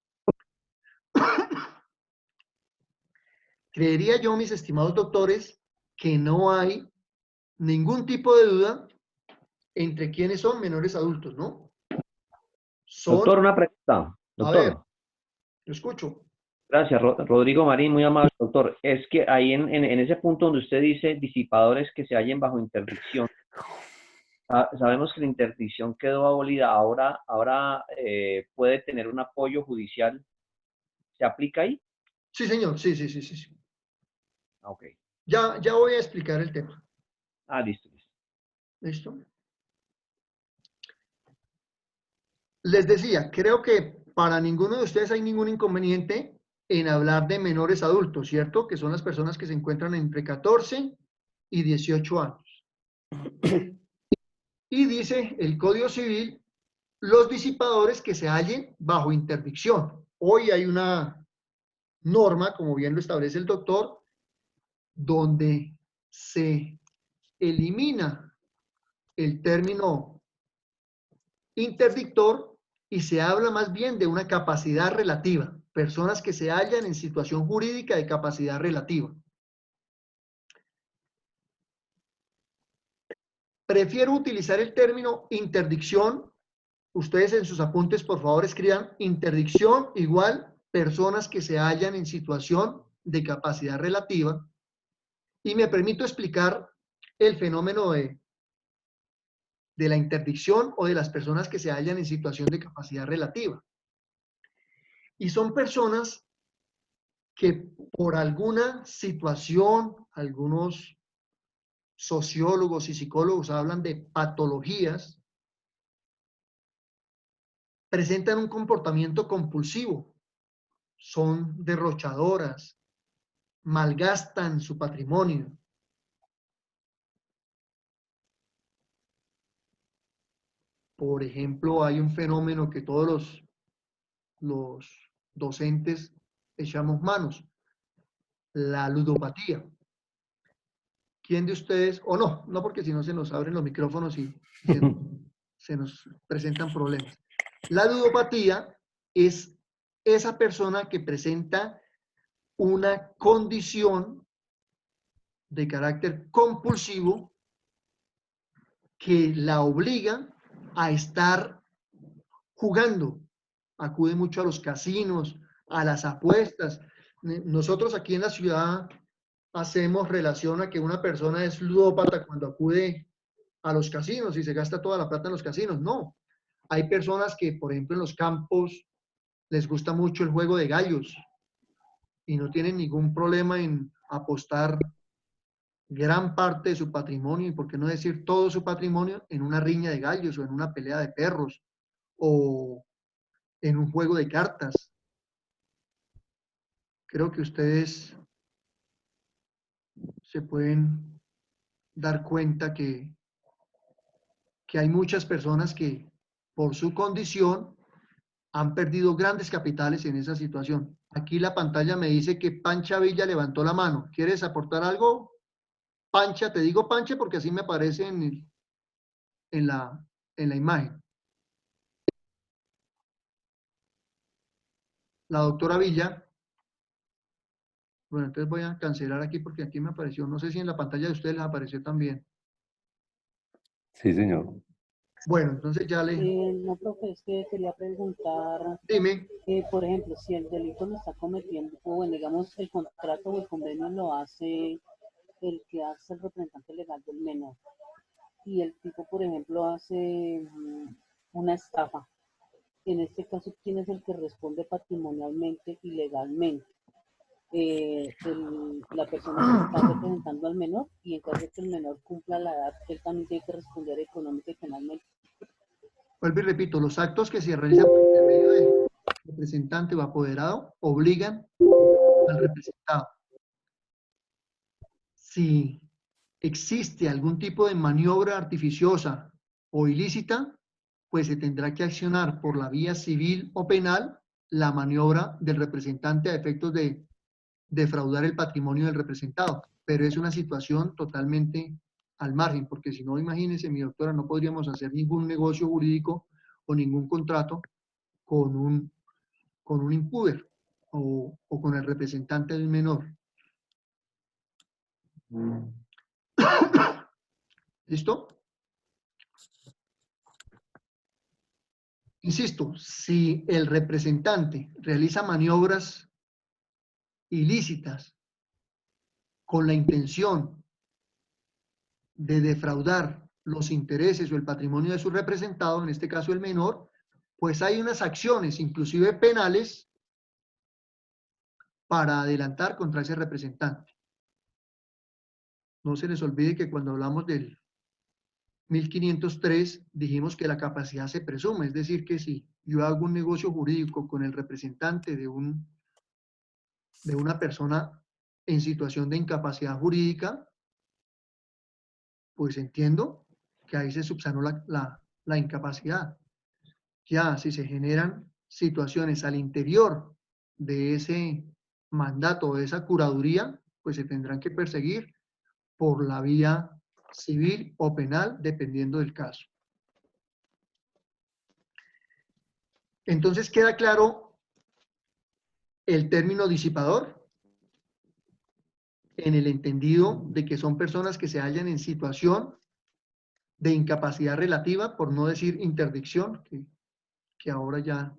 Creería yo, mis estimados doctores, que no hay ningún tipo de duda entre quiénes son menores adultos, ¿no? Doctor, una pregunta. Doctor. A ver, lo escucho. Gracias, Rodrigo Marín, muy amable, doctor. Es que ahí en ese punto donde usted dice disipadores que se hallen bajo interdicción, sabemos que la interdicción quedó abolida, ahora puede tener un apoyo judicial. ¿Se aplica ahí? Sí, señor, sí. Ok. Ya voy a explicar el tema. Ah, listo. ¿Listo? Les decía, creo que para ninguno de ustedes hay ningún inconveniente en hablar de menores adultos, ¿cierto? Que son las personas que se encuentran entre 14 y 18 años. Y dice el Código Civil, los disipadores que se hallen bajo interdicción. Hoy hay una norma, como bien lo establece el doctor, donde se elimina el término interdictor y se habla más bien de una capacidad relativa, personas que se hallan en situación jurídica de capacidad relativa. Prefiero utilizar el término interdicción. Ustedes en sus apuntes, por favor, escriban interdicción igual personas que se hallan en situación de capacidad relativa. Y me permito explicar el fenómeno de la interdicción o de las personas que se hallan en situación de capacidad relativa. Y son personas que por alguna situación, algunos sociólogos y psicólogos hablan de patologías, presentan un comportamiento compulsivo, son derrochadoras, malgastan su patrimonio. Por ejemplo, hay un fenómeno que todos los docentes echamos manos, la ludopatía. ¿Quién de ustedes, o no, no porque si no se nos abren los micrófonos y se nos presentan problemas? La ludopatía es esa persona que presenta una condición de carácter compulsivo que la obliga a estar jugando. Acude mucho a los casinos, a las apuestas. Nosotros aquí en la ciudad hacemos relación a que una persona es ludópata cuando acude a los casinos y se gasta toda la plata en los casinos. No. Hay personas que, por ejemplo, en los campos les gusta mucho el juego de gallos y no tienen ningún problema en apostar gran parte de su patrimonio, y por qué no decir todo su patrimonio, en una riña de gallos o en una pelea de perros o en un juego de cartas. Creo que ustedes se pueden dar cuenta que hay muchas personas que por su condición han perdido grandes capitales en esa situación. Aquí la pantalla me dice que Pancha Villa levantó la mano. ¿Quieres aportar algo? Pancha, te digo Pancha porque así me aparece en la imagen. La doctora Villa. Bueno, entonces voy a cancelar aquí porque aquí me apareció. No sé si en la pantalla de ustedes les apareció también. Sí, señor. Bueno, entonces ya le... No, profe, es que quería preguntar, Dime. por ejemplo, si el delito lo está cometiendo, o bueno, digamos, el contrato o el convenio lo hace el que hace el representante legal del menor, y el tipo, por ejemplo, hace una estafa. En este caso, ¿quién es el que responde patrimonialmente y legalmente? La persona que está representando al menor, y en caso de que el menor cumpla la edad, él también tiene que responder económica y penalmente. Vuelvo y repito, los actos que se realizan por intermedio de representante o apoderado obligan al representado. Si existe algún tipo de maniobra artificiosa o ilícita, pues se tendrá que accionar por la vía civil o penal la maniobra del representante a efectos de defraudar el patrimonio del representado. Pero es una situación totalmente al margen, porque si no, imagínense, mi doctora, no podríamos hacer ningún negocio jurídico o ningún contrato con un impuber o con el representante del menor. ¿Listo? Insisto, si el representante realiza maniobras ilícitas con la intención de defraudar los intereses o el patrimonio de su representado, en este caso el menor, pues hay unas acciones, inclusive penales, para adelantar contra ese representante. No se les olvide que cuando hablamos del 1503 dijimos que la capacidad se presume, es decir, que si yo hago un negocio jurídico con el representante de una persona en situación de incapacidad jurídica, pues entiendo que ahí se subsanó la incapacidad. Ya si se generan situaciones al interior de ese mandato o de esa curaduría, pues se tendrán que perseguir por la vía civil o penal, dependiendo del caso. Entonces queda claro el término disipador en el entendido de que son personas que se hallan en situación de incapacidad relativa, por no decir interdicción, que ahora ya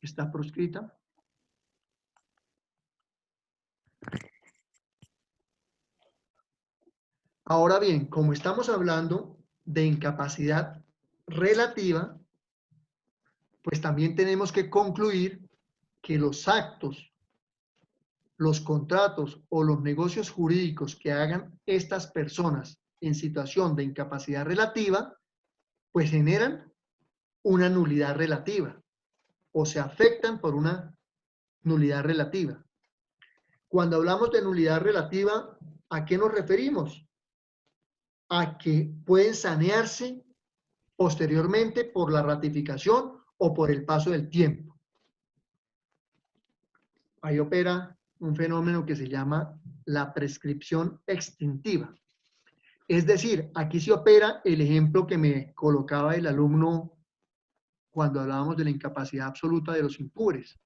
está proscrita. Ahora bien, como estamos hablando de incapacidad relativa, pues también tenemos que concluir que los actos, los contratos o los negocios jurídicos que hagan estas personas en situación de incapacidad relativa, pues generan una nulidad relativa o se afectan por una nulidad relativa. Cuando hablamos de nulidad relativa, ¿a qué nos referimos? A que pueden sanearse posteriormente por la ratificación o por el paso del tiempo. Ahí opera un fenómeno que se llama la prescripción extintiva. Es decir, aquí se opera el ejemplo que me colocaba el alumno cuando hablábamos de la incapacidad absoluta de los impúberes.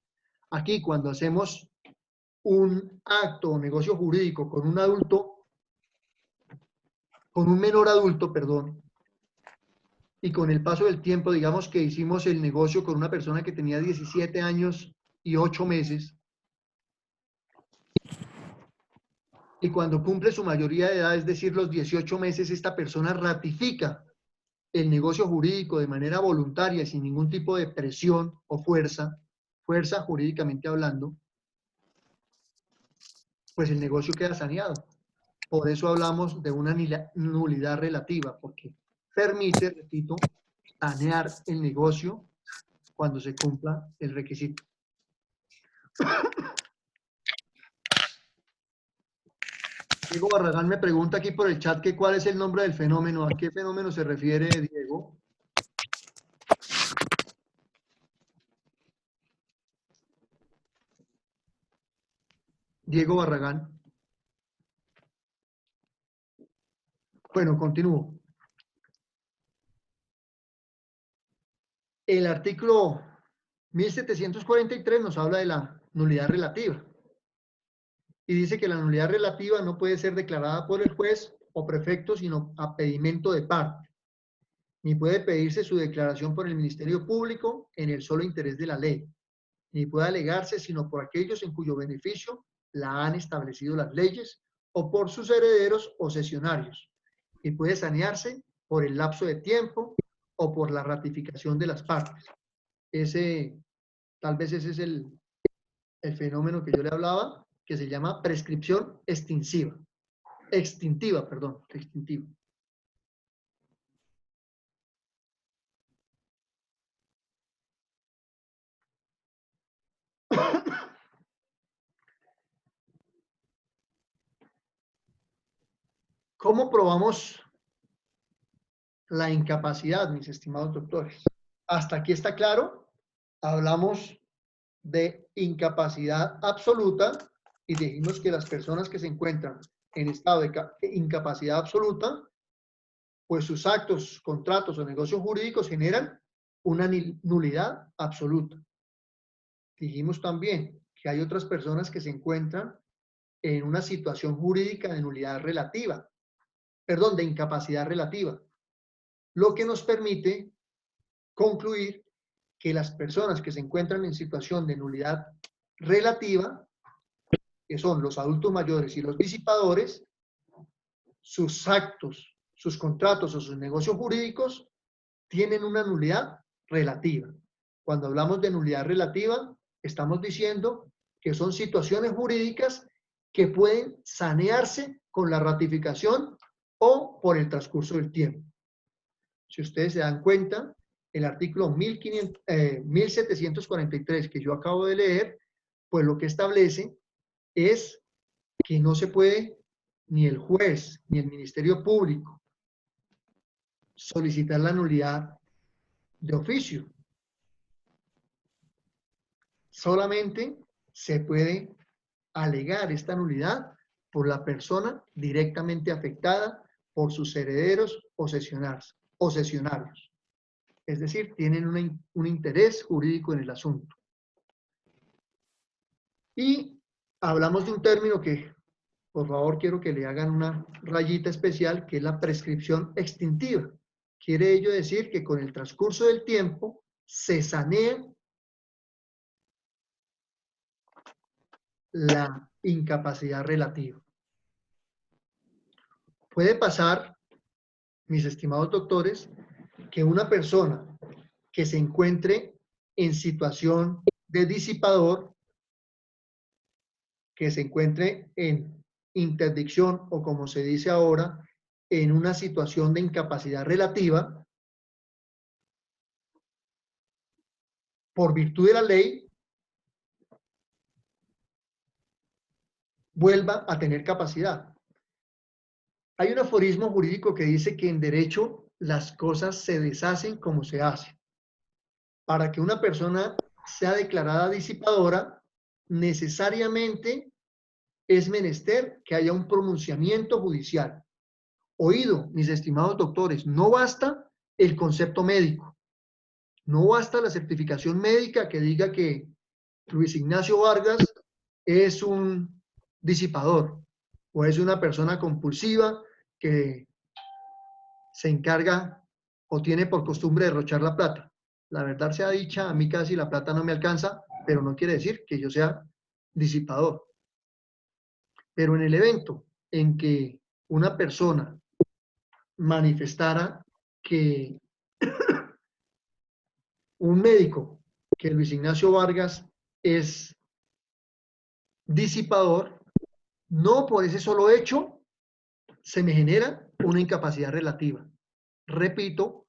Aquí, cuando hacemos un acto o negocio jurídico con un adulto, con un menor adulto, perdón, y con el paso del tiempo, digamos que hicimos el negocio con una persona que tenía 17 años y 8 meses, y cuando cumple su mayoría de edad, es decir, los 18 meses, esta persona ratifica el negocio jurídico de manera voluntaria, sin ningún tipo de presión o fuerza jurídicamente hablando, pues el negocio queda saneado. Por eso hablamos de una nulidad relativa, porque permite, repito, sanear el negocio cuando se cumpla el requisito. Diego Barragán me pregunta aquí por el chat que cuál es el nombre del fenómeno. ¿A qué fenómeno se refiere, Diego? Diego Barragán. Bueno, continúo. El artículo 1743 nos habla de la nulidad relativa. Y dice que la nulidad relativa no puede ser declarada por el juez o prefecto, sino a pedimento de parte. Ni puede pedirse su declaración por el Ministerio Público en el solo interés de la ley. Ni puede alegarse sino por aquellos en cuyo beneficio la han establecido las leyes o por sus herederos o cesionarios. Y puede sanearse por el lapso de tiempo o por la ratificación de las partes. Tal vez ese es el fenómeno que yo le hablaba, que se llama prescripción extintiva. Extintiva. ¿Cómo probamos la incapacidad, mis estimados doctores? Hasta aquí está claro. Hablamos de incapacidad absoluta y dijimos que las personas que se encuentran en estado de incapacidad absoluta, pues sus actos, contratos o negocios jurídicos generan una nulidad absoluta. Dijimos también que hay otras personas que se encuentran en una situación jurídica de nulidad relativa, perdón, de incapacidad relativa, lo que nos permite concluir que las personas que se encuentran en situación de nulidad relativa, que son los adultos mayores y los disipadores, sus actos, sus contratos o sus negocios jurídicos tienen una nulidad relativa. Cuando hablamos de nulidad relativa, estamos diciendo que son situaciones jurídicas que pueden sanearse con la ratificación o por el transcurso del tiempo. Si ustedes se dan cuenta, el artículo 1743 que yo acabo de leer, pues lo que establece es que no se puede ni el juez ni el Ministerio Público solicitar la nulidad de oficio. Solamente se puede alegar esta nulidad por la persona directamente afectada, por sus herederos o cesionarios. Es decir, tienen un interés jurídico en el asunto. Y hablamos de un término que, por favor, quiero que le hagan una rayita especial, que es la prescripción extintiva. Quiere ello decir que con el transcurso del tiempo se sanea la incapacidad relativa. Puede pasar, mis estimados doctores, que una persona que se encuentre en situación de disipador, que se encuentre en interdicción o como se dice ahora, en una situación de incapacidad relativa, por virtud de la ley, vuelva a tener capacidad. Hay un aforismo jurídico que dice que en derecho las cosas se deshacen como se hacen. Para que una persona sea declarada disipadora, necesariamente es menester que haya un pronunciamiento judicial. Oído, mis estimados doctores, no basta el concepto médico. No basta la certificación médica que diga que Luis Ignacio Vargas es un disipador o es una persona compulsiva que se encarga o tiene por costumbre derrochar la plata. La verdad sea dicha, a mí casi la plata no me alcanza, pero no quiere decir que yo sea disipador. Pero en el evento en que una persona manifestara que un médico, que Luis Ignacio Vargas es disipador, no por ese solo hecho se me genera una incapacidad relativa. Repito,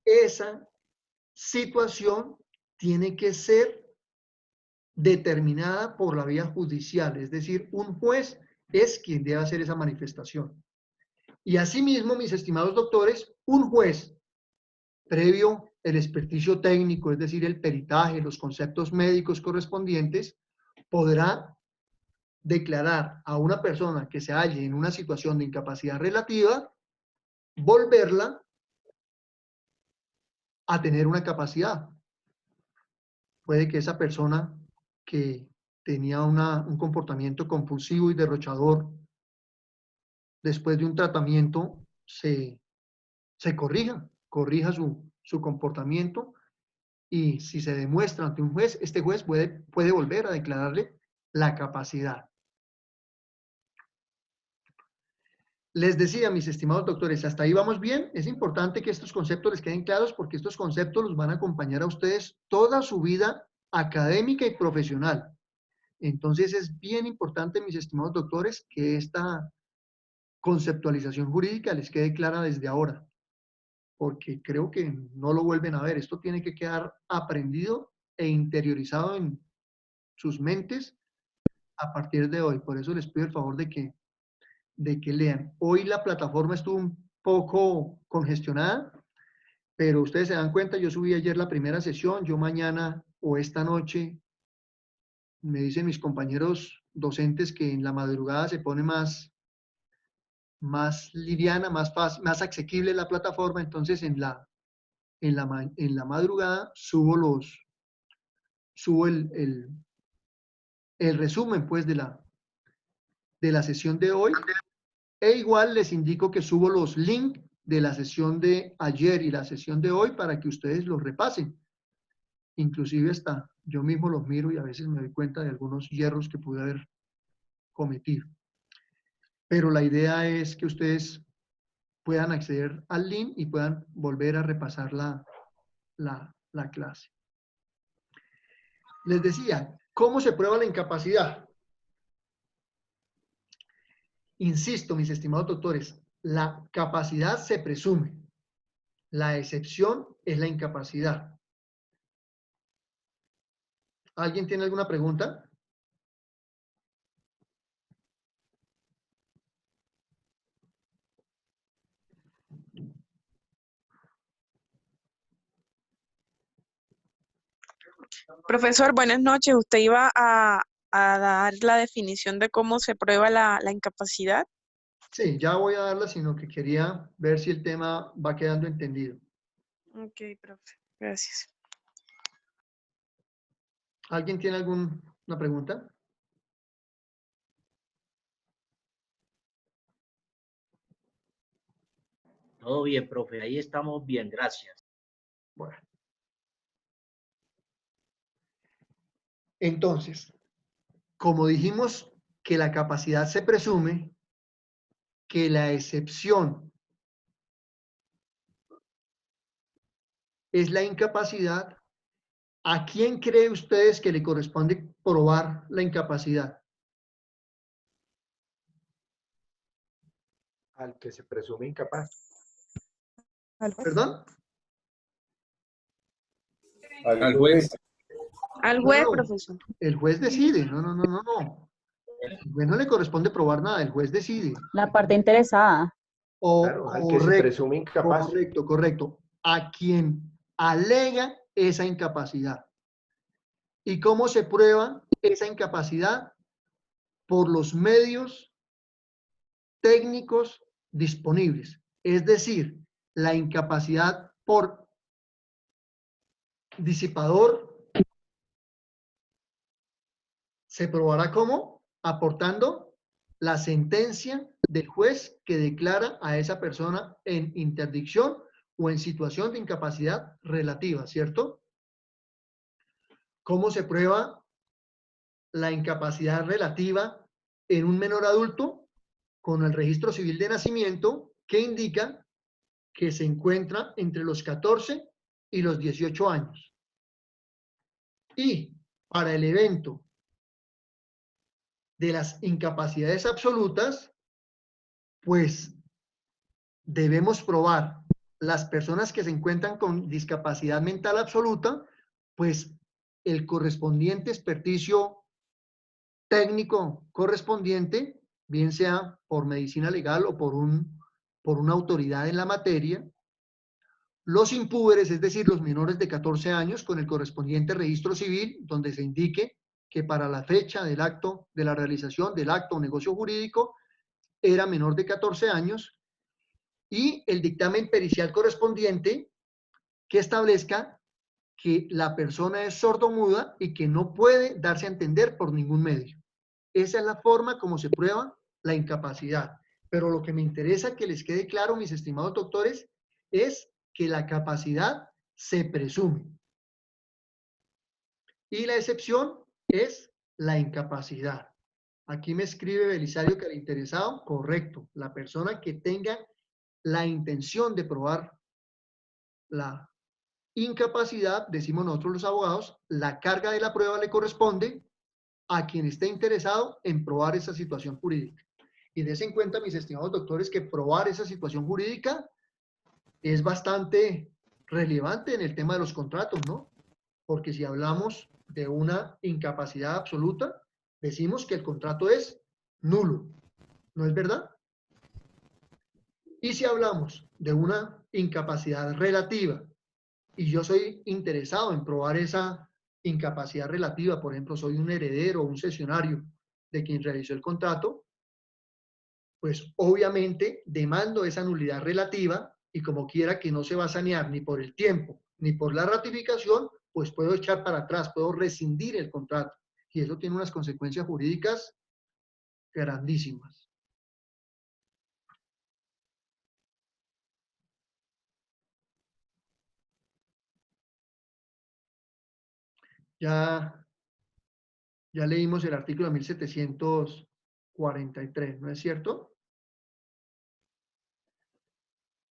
esa situación tiene que ser determinada por la vía judicial, es decir, un juez es quien debe hacer esa manifestación. Y asimismo, mis estimados doctores, un juez, previo el experticio técnico, es decir, el peritaje, los conceptos médicos correspondientes, podrá declarar a una persona que se halle en una situación de incapacidad relativa, volverla a tener una capacidad. Puede que esa persona que tenía un comportamiento compulsivo y derrochador, después de un tratamiento, se corrija su comportamiento, y si se demuestra ante un juez, este juez puede volver a declararle la capacidad. Les decía, mis estimados doctores, hasta ahí vamos bien. Es importante que estos conceptos les queden claros porque estos conceptos los van a acompañar a ustedes toda su vida académica y profesional. Entonces es bien importante, mis estimados doctores, que esta conceptualización jurídica les quede clara desde ahora, porque creo que no lo vuelven a ver. Esto tiene que quedar aprendido e interiorizado en sus mentes a partir de hoy. Por eso les pido el favor de que lean. Hoy la plataforma estuvo un poco congestionada, pero ustedes se dan cuenta, yo subí ayer la primera sesión, yo mañana o esta noche, me dicen mis compañeros docentes que en la madrugada se pone más liviana, más fácil, más asequible la plataforma, entonces en la madrugada subo el resumen pues de la sesión de hoy, e igual les indico que subo los links de la sesión de ayer y la sesión de hoy para que ustedes los repasen. Inclusive hasta yo mismo los miro y a veces me doy cuenta de algunos hierros que pude haber cometido. Pero la idea es que ustedes puedan acceder al link y puedan volver a repasar la clase. Les decía, ¿cómo se prueba la incapacidad? Insisto, mis estimados doctores, la capacidad se presume. La excepción es la incapacidad. ¿Alguien tiene alguna pregunta? Profesor, buenas noches. ¿Usted iba a dar la definición de cómo se prueba la incapacidad? Sí, ya voy a darla, sino que quería ver si el tema va quedando entendido. Ok, profe. Gracias. ¿Alguien tiene alguna pregunta? Todo bien, profe. Ahí estamos bien. Gracias. Bueno. Entonces, como dijimos que la capacidad se presume, que la excepción es la incapacidad, ¿a quién cree ustedes que le corresponde probar la incapacidad? Al que se presume incapaz. ¿Perdón? Al juez. Al juez, No, profesor. el juez decide. No. El juez no le corresponde probar nada, el juez decide. La parte interesada. Claro, al que se presume incapaz. Correcto. A quien alega esa incapacidad. ¿Y cómo se prueba esa incapacidad? Por los medios técnicos disponibles. Es decir, la incapacidad por disipador se probará ¿cómo? Aportando la sentencia del juez que declara a esa persona en interdicción o en situación de incapacidad relativa, ¿cierto? ¿Cómo se prueba la incapacidad relativa en un menor adulto? Con el registro civil de nacimiento que indica que se encuentra entre los 14 y los 18 años. Y para el evento de las incapacidades absolutas, pues debemos probar las personas que se encuentran con discapacidad mental absoluta, pues el correspondiente experticio técnico correspondiente, bien sea por medicina legal o por una autoridad en la materia. Los impúberes, es decir, los menores de 14 años, con el correspondiente registro civil, donde se indique que para la fecha del acto, de la realización del acto o negocio jurídico, era menor de 14 años, y el dictamen pericial correspondiente que establezca que la persona es sordomuda y que no puede darse a entender por ningún medio. Esa es la forma como se prueba la incapacidad. Pero lo que me interesa que les quede claro, mis estimados doctores, es que la capacidad se presume. Y la excepción es la incapacidad. Aquí me escribe Belisario que el interesado, correcto. La persona que tenga la intención de probar la incapacidad, decimos nosotros los abogados, la carga de la prueba le corresponde a quien esté interesado en probar esa situación jurídica. Y des en cuenta, mis estimados doctores, que probar esa situación jurídica es bastante relevante en el tema de los contratos, ¿no? Porque si hablamos de una incapacidad absoluta, decimos que el contrato es nulo, ¿no es verdad? Y si hablamos de una incapacidad relativa y yo soy interesado en probar esa incapacidad relativa, por ejemplo, soy un heredero o un cesionario de quien realizó el contrato, pues obviamente demando esa nulidad relativa y como quiera que no se va a sanear ni por el tiempo ni por la ratificación, pues puedo echar para atrás, puedo rescindir el contrato. Y eso tiene unas consecuencias jurídicas grandísimas. Ya leímos el artículo 1743, ¿no es cierto?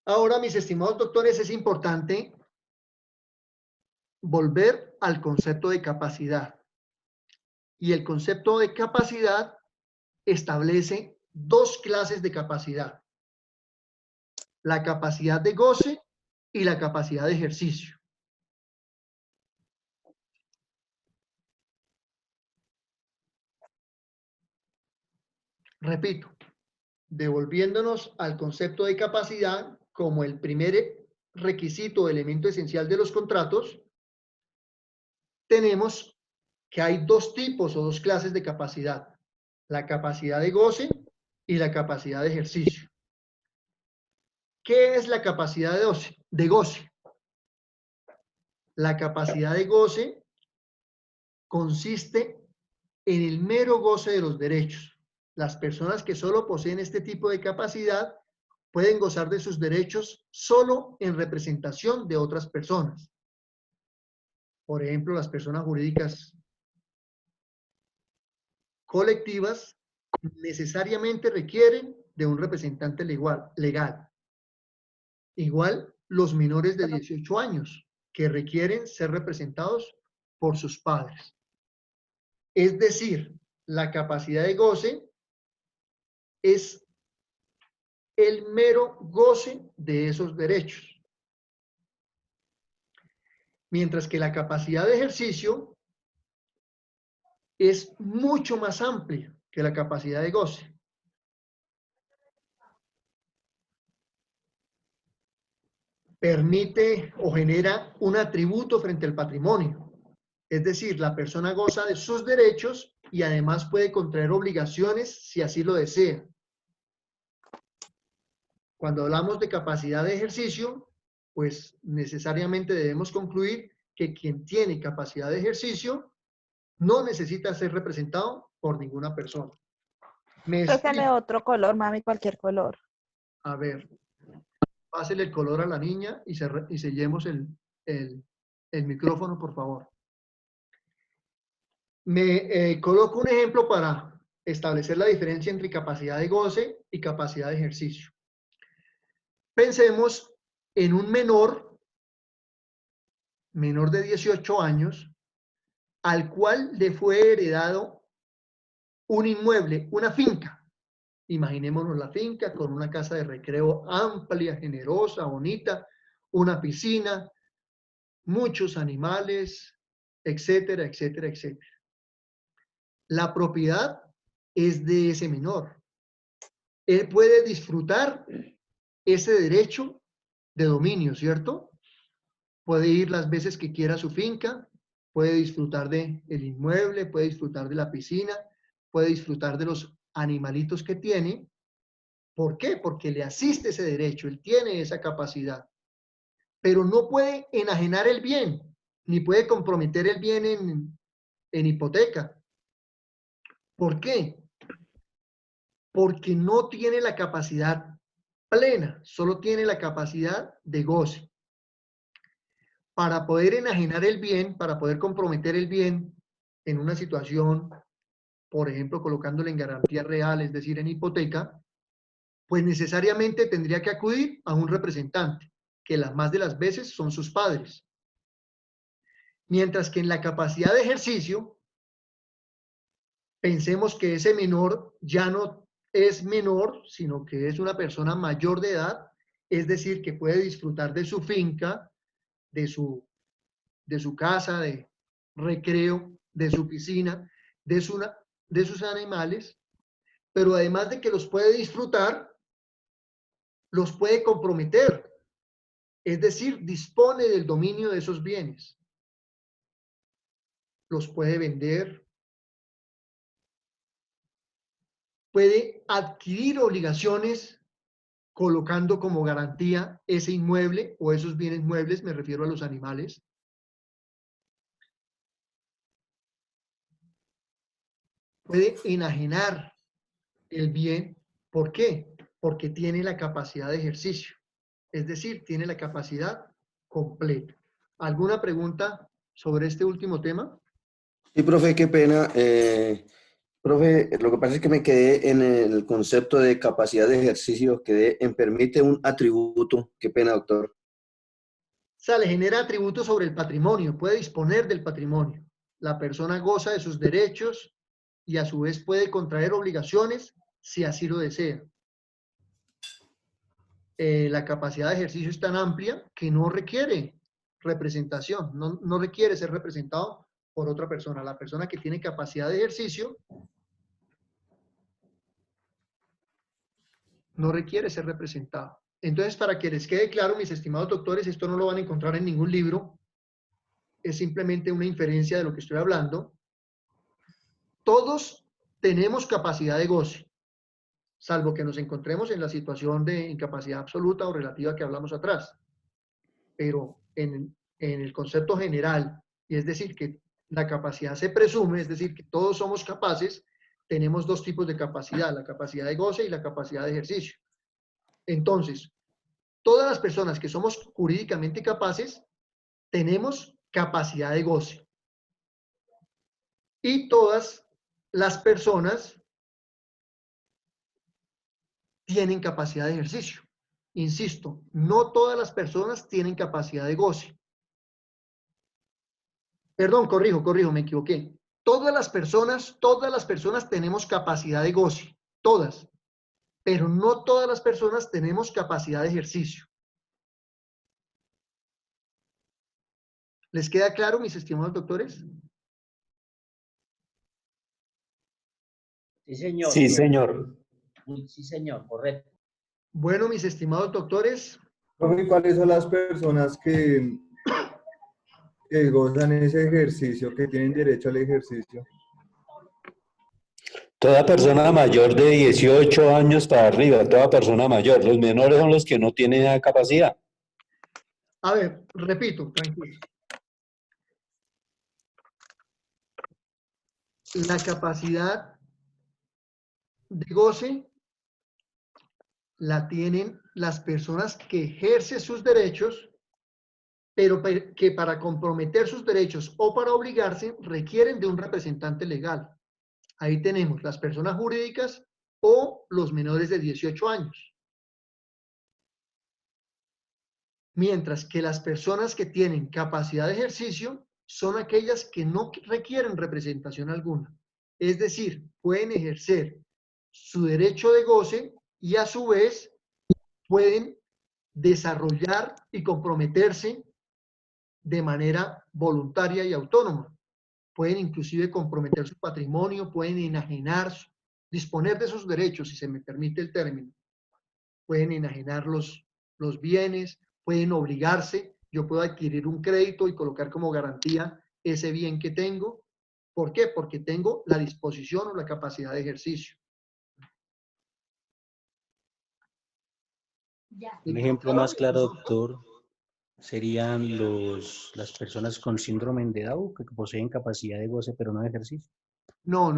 Ahora, mis estimados doctores, es importante volver al concepto de capacidad. Y el concepto de capacidad establece dos clases de capacidad: la capacidad de goce y la capacidad de ejercicio. Repito, devolviéndonos al concepto de capacidad como el primer requisito o elemento esencial de los contratos, tenemos que hay dos tipos o dos clases de capacidad: la capacidad de goce y la capacidad de ejercicio. ¿Qué es la capacidad de goce? La capacidad de goce consiste en el mero goce de los derechos. Las personas que solo poseen este tipo de capacidad pueden gozar de sus derechos solo en representación de otras personas. Por ejemplo, las personas jurídicas colectivas necesariamente requieren de un representante legal. Igual los menores de 18 años, que requieren ser representados por sus padres. Es decir, la capacidad de goce es el mero goce de esos derechos. Mientras que la capacidad de ejercicio es mucho más amplia que la capacidad de goce. Permite o genera un atributo frente al patrimonio. Es decir, la persona goza de sus derechos y además puede contraer obligaciones si así lo desea. Cuando hablamos de capacidad de ejercicio, pues necesariamente debemos concluir que quien tiene capacidad de ejercicio no necesita ser representado por ninguna persona. Préstame otro color, mami, cualquier color. A ver, pásele el color a la niña y sellemos el micrófono, por favor. Me coloco un ejemplo para establecer la diferencia entre capacidad de goce y capacidad de ejercicio. Pensemos en un menor de 18 años, al cual le fue heredado un inmueble, una finca. Imaginémonos la finca con una casa de recreo amplia, generosa, bonita, una piscina, muchos animales, etcétera, etcétera, etcétera. La propiedad es de ese menor. Él puede disfrutar ese derecho de dominio, ¿cierto? Puede ir las veces que quiera a su finca, puede disfrutar del inmueble, puede disfrutar de la piscina, puede disfrutar de los animalitos que tiene. ¿Por qué? Porque le asiste ese derecho, él tiene esa capacidad. Pero no puede enajenar el bien, ni puede comprometer el bien en hipoteca. ¿Por qué? Porque no tiene la capacidad plena, solo tiene la capacidad de goce. Para poder enajenar el bien, para poder comprometer el bien en una situación, por ejemplo, colocándole en garantía real, es decir, en hipoteca, pues necesariamente tendría que acudir a un representante, que las más de las veces son sus padres. Mientras que en la capacidad de ejercicio, pensemos que ese menor ya no es menor, sino que es una persona mayor de edad, es decir, que puede disfrutar de su finca, de su casa de recreo, de su piscina, de sus animales, pero además de que los puede disfrutar, los puede comprometer, es decir, dispone del dominio de esos bienes. Los puede vender, puede adquirir obligaciones colocando como garantía ese inmueble o esos bienes muebles, me refiero a los animales. Puede enajenar el bien. ¿Por qué? Porque tiene la capacidad de ejercicio. Es decir, tiene la capacidad completa. ¿Alguna pregunta sobre este último tema? Sí, profe, qué pena. Profe, lo que pasa es que me quedé en el concepto de capacidad de ejercicio, quedé en permite un atributo. Qué pena, doctor. O sea, le genera atributos sobre el patrimonio, puede disponer del patrimonio. La persona goza de sus derechos y a su vez puede contraer obligaciones si así lo desea. La capacidad de ejercicio es tan amplia que no requiere representación, no requiere ser representado por otra persona. La persona que tiene capacidad de ejercicio no requiere ser representado. Entonces, para que les quede claro, mis estimados doctores, esto no lo van a encontrar en ningún libro, es simplemente una inferencia de lo que estoy hablando. Todos tenemos capacidad de goce, salvo que nos encontremos en la situación de incapacidad absoluta o relativa que hablamos atrás. Pero en el concepto general, y es decir, que la capacidad se presume, es decir, que todos somos capaces, tenemos dos tipos de capacidad, la capacidad de goce y la capacidad de ejercicio. Entonces, todas las personas que somos jurídicamente capaces, tenemos capacidad de goce. Y todas las personas tienen capacidad de ejercicio. Insisto, no todas las personas tienen capacidad de goce. Perdón, corrijo, me equivoqué. Todas las personas tenemos capacidad de goce, todas. Pero no todas las personas tenemos capacidad de ejercicio. ¿Les queda claro, mis estimados doctores? Sí, señor. Sí, señor. Sí, señor, correcto. Bueno, mis estimados doctores. Profe, ¿cuáles son las personas que gozan ese ejercicio, que tienen derecho al ejercicio? Toda persona mayor de 18 años para arriba, toda persona mayor. Los menores son los que no tienen esa capacidad. A ver, repito, tranquilo. La capacidad de goce la tienen las personas que ejercen sus derechos, pero que para comprometer sus derechos o para obligarse requieren de un representante legal. Ahí tenemos las personas jurídicas o los menores de 18 años. Mientras que las personas que tienen capacidad de ejercicio son aquellas que no requieren representación alguna. Es decir, pueden ejercer su derecho de goce y a su vez pueden desarrollar y comprometerse de manera voluntaria y autónoma. Pueden inclusive comprometer su patrimonio, pueden enajenar, disponer de sus derechos, si se me permite el término. Pueden enajenar los bienes, pueden obligarse. Yo puedo adquirir un crédito y colocar como garantía ese bien que tengo. ¿Por qué? Porque tengo la disposición o la capacidad de ejercicio. Un ejemplo más claro, doctor, serían las personas con síndrome de Down que poseen capacidad de goce pero no de ejercicio. No.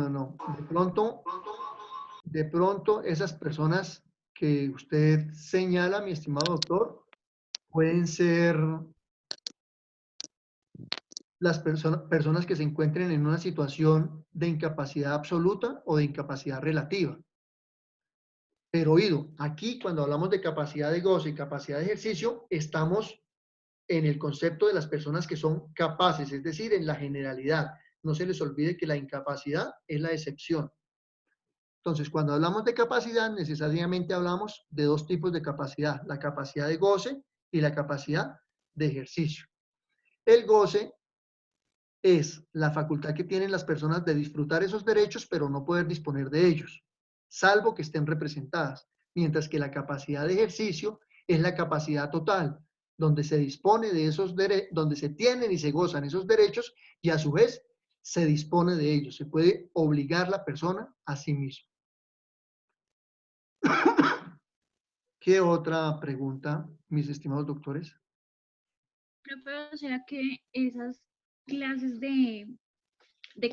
De pronto esas personas que usted señala, mi estimado doctor, pueden ser las personas que se encuentren en una situación de incapacidad absoluta o de incapacidad relativa. Pero oído, aquí cuando hablamos de capacidad de goce y capacidad de ejercicio, estamos en el concepto de las personas que son capaces, es decir, en la generalidad. No se les olvide que la incapacidad es la excepción. Entonces, cuando hablamos de capacidad, necesariamente hablamos de dos tipos de capacidad, la capacidad de goce y la capacidad de ejercicio. El goce es la facultad que tienen las personas de disfrutar esos derechos, pero no poder disponer de ellos, salvo que estén representadas, mientras que la capacidad de ejercicio es la capacidad total, donde se dispone de esos derechos, donde se tienen y se gozan esos derechos y a su vez se dispone de ellos. Se puede obligar la persona a sí misma. ¿Qué otra pregunta, mis estimados doctores? Profe, o sea que esas clases de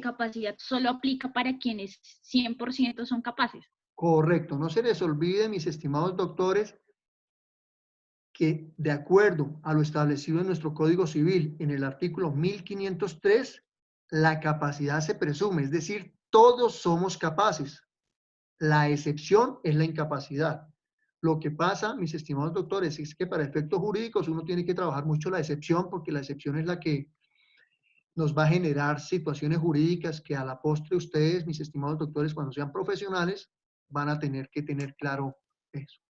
capacidad solo aplica para quienes 100% son capaces. Correcto. No se les olvide, mis estimados doctores, que de acuerdo a lo establecido en nuestro Código Civil, en el artículo 1503, la capacidad se presume, es decir, todos somos capaces. La excepción es la incapacidad. Lo que pasa, mis estimados doctores, es que para efectos jurídicos uno tiene que trabajar mucho la excepción, porque la excepción es la que nos va a generar situaciones jurídicas que a la postre ustedes, mis estimados doctores, cuando sean profesionales, van a tener que tener claro eso.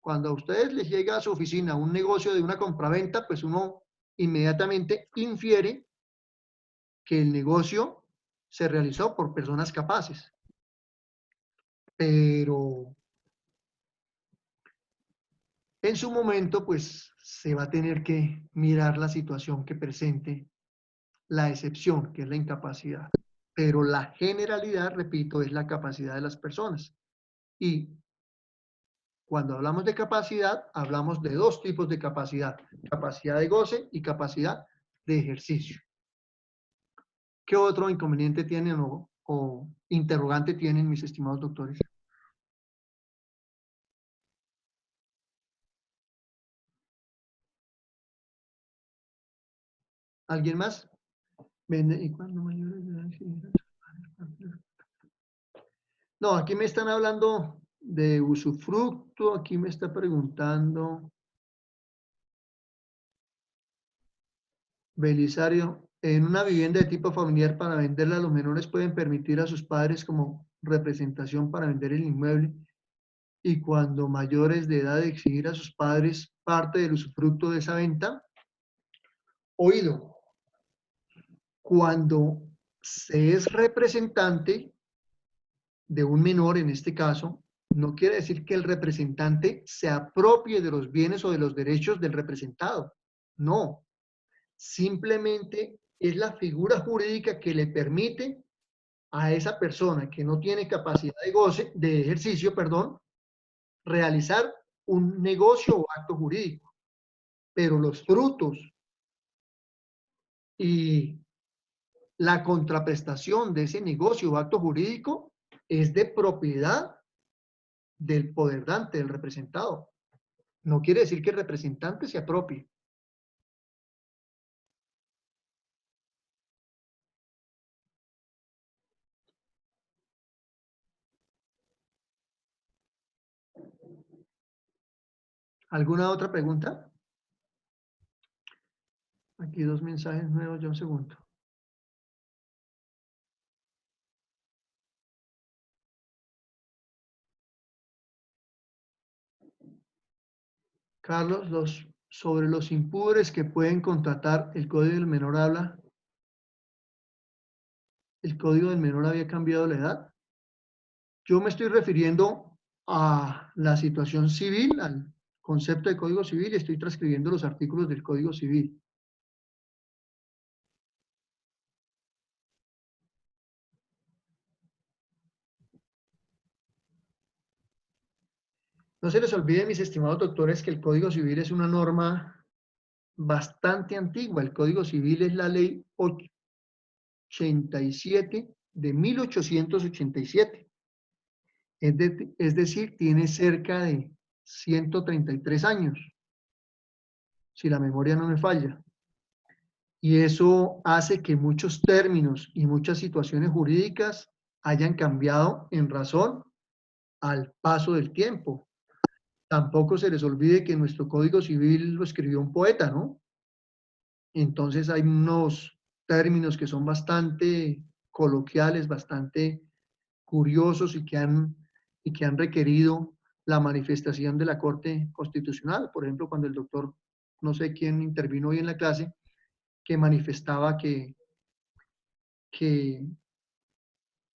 Cuando a ustedes les llega a su oficina un negocio de una compraventa, pues uno inmediatamente infiere que el negocio se realizó por personas capaces. Pero en su momento, pues se va a tener que mirar la situación que presente la excepción, que es la incapacidad. Pero la generalidad, repito, es la capacidad de las personas. Y cuando hablamos de capacidad, hablamos de dos tipos de capacidad: capacidad de goce y capacidad de ejercicio. ¿Qué otro inconveniente tienen o interrogante tienen, mis estimados doctores? ¿Alguien más? ¿Y cuándo mayores de edad? No, aquí me están hablando de usufructo, aquí me está preguntando Belisario, en una vivienda de tipo familiar para venderla, los menores pueden permitir a sus padres como representación para vender el inmueble y cuando mayores de edad exigir a sus padres parte del usufructo de esa venta. Oído, cuando se es representante de un menor, en este caso, no quiere decir que el representante se apropie de los bienes o de los derechos del representado. No, simplemente es la figura jurídica que le permite a esa persona que no tiene capacidad de goce, de ejercicio, perdón, realizar un negocio o acto jurídico. Pero los frutos y la contraprestación de ese negocio o acto jurídico es de propiedad del poderdante, del representado. No quiere decir que el representante se apropie. ¿Alguna otra pregunta? Aquí dos mensajes nuevos, ya un segundo. Carlos, sobre los impúberes que pueden contratar, el Código del Menor habla. ¿El Código del Menor había cambiado la edad? Yo me estoy refiriendo a la situación civil, al concepto de Código Civil, y estoy transcribiendo los artículos del Código Civil. No se les olvide, mis estimados doctores, que el Código Civil es una norma bastante antigua. El Código Civil es la ley 87 de 1887. Es decir, tiene cerca de 133 años, si la memoria no me falla. Y eso hace que muchos términos y muchas situaciones jurídicas hayan cambiado en razón al paso del tiempo. Tampoco se les olvide que nuestro Código Civil lo escribió un poeta, ¿no? Entonces hay unos términos que son bastante coloquiales, bastante curiosos y que han requerido la manifestación de la Corte Constitucional. Por ejemplo, cuando el doctor, no sé quién intervino hoy en la clase, que manifestaba que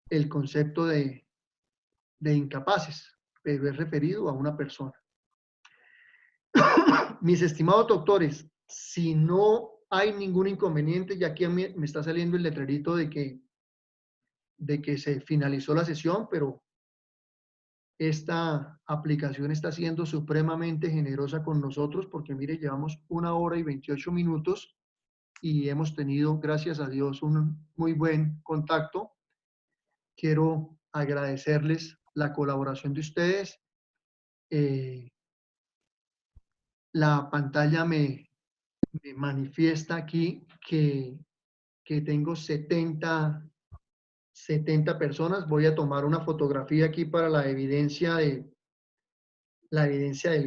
el concepto de incapaces, pero es referido a una persona. Mis estimados doctores, si no hay ningún inconveniente, ya aquí me está saliendo el letrerito de que se finalizó la sesión, pero esta aplicación está siendo supremamente generosa con nosotros porque, mire, llevamos 1 hora y 28 minutos y hemos tenido, gracias a Dios, un muy buen contacto. Quiero agradecerles la colaboración de ustedes. La pantalla me manifiesta aquí que tengo 70 personas. Voy a tomar una fotografía aquí para la evidencia del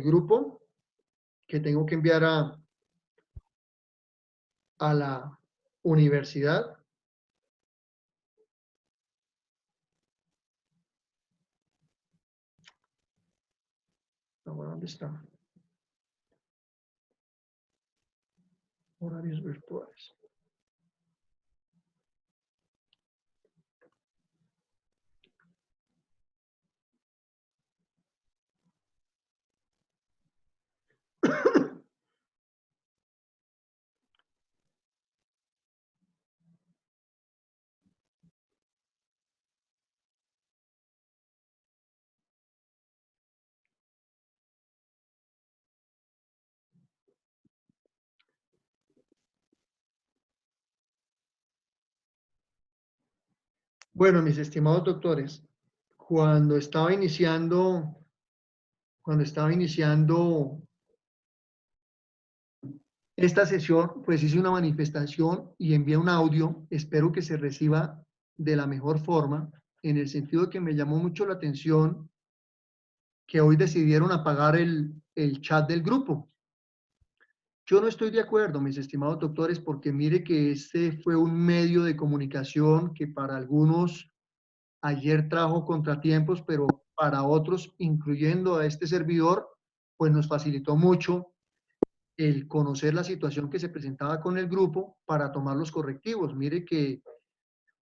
grupo que tengo que enviar a la universidad. Ahora, ¿dónde está? Horarios virtuales. Bueno, mis estimados doctores, cuando estaba iniciando esta sesión, pues hice una manifestación y envié un audio. Espero que se reciba de la mejor forma, en el sentido de que me llamó mucho la atención que hoy decidieron apagar el chat del grupo. Yo no estoy de acuerdo, mis estimados doctores, porque mire que este fue un medio de comunicación que para algunos ayer trajo contratiempos, pero para otros, incluyendo a este servidor, pues nos facilitó mucho el conocer la situación que se presentaba con el grupo para tomar los correctivos. Mire que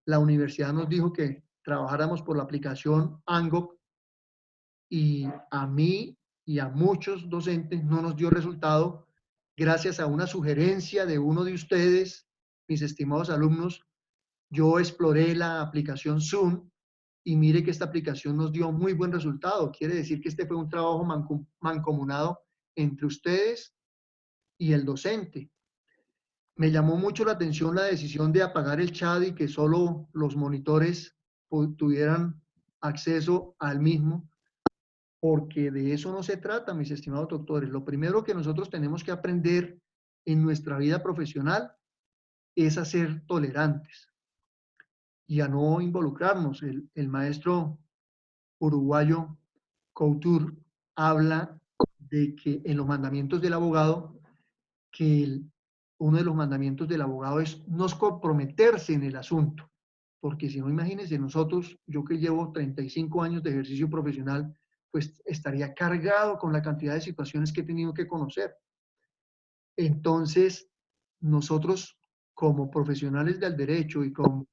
la universidad nos dijo que trabajáramos por la aplicación ANGOP y a mí y a muchos docentes no nos dio resultado gracias a una sugerencia de uno de ustedes, mis estimados alumnos. Yo exploré la aplicación Zoom y mire que esta aplicación nos dio muy buen resultado. Quiere decir que este fue un trabajo mancomunado entre ustedes y el docente. Me llamó mucho la atención la decisión de apagar el chat y que solo los monitores tuvieran acceso al mismo, porque de eso no se trata, mis estimados doctores. Lo primero que nosotros tenemos que aprender en nuestra vida profesional es a ser tolerantes y a no involucrarnos. El maestro uruguayo Couture habla de que en los mandamientos del abogado, que uno de los mandamientos del abogado es no comprometerse en el asunto, porque si no, imagínense nosotros, yo que llevo 35 años de ejercicio profesional, pues estaría cargado con la cantidad de situaciones que he tenido que conocer. Entonces, nosotros como profesionales del derecho y como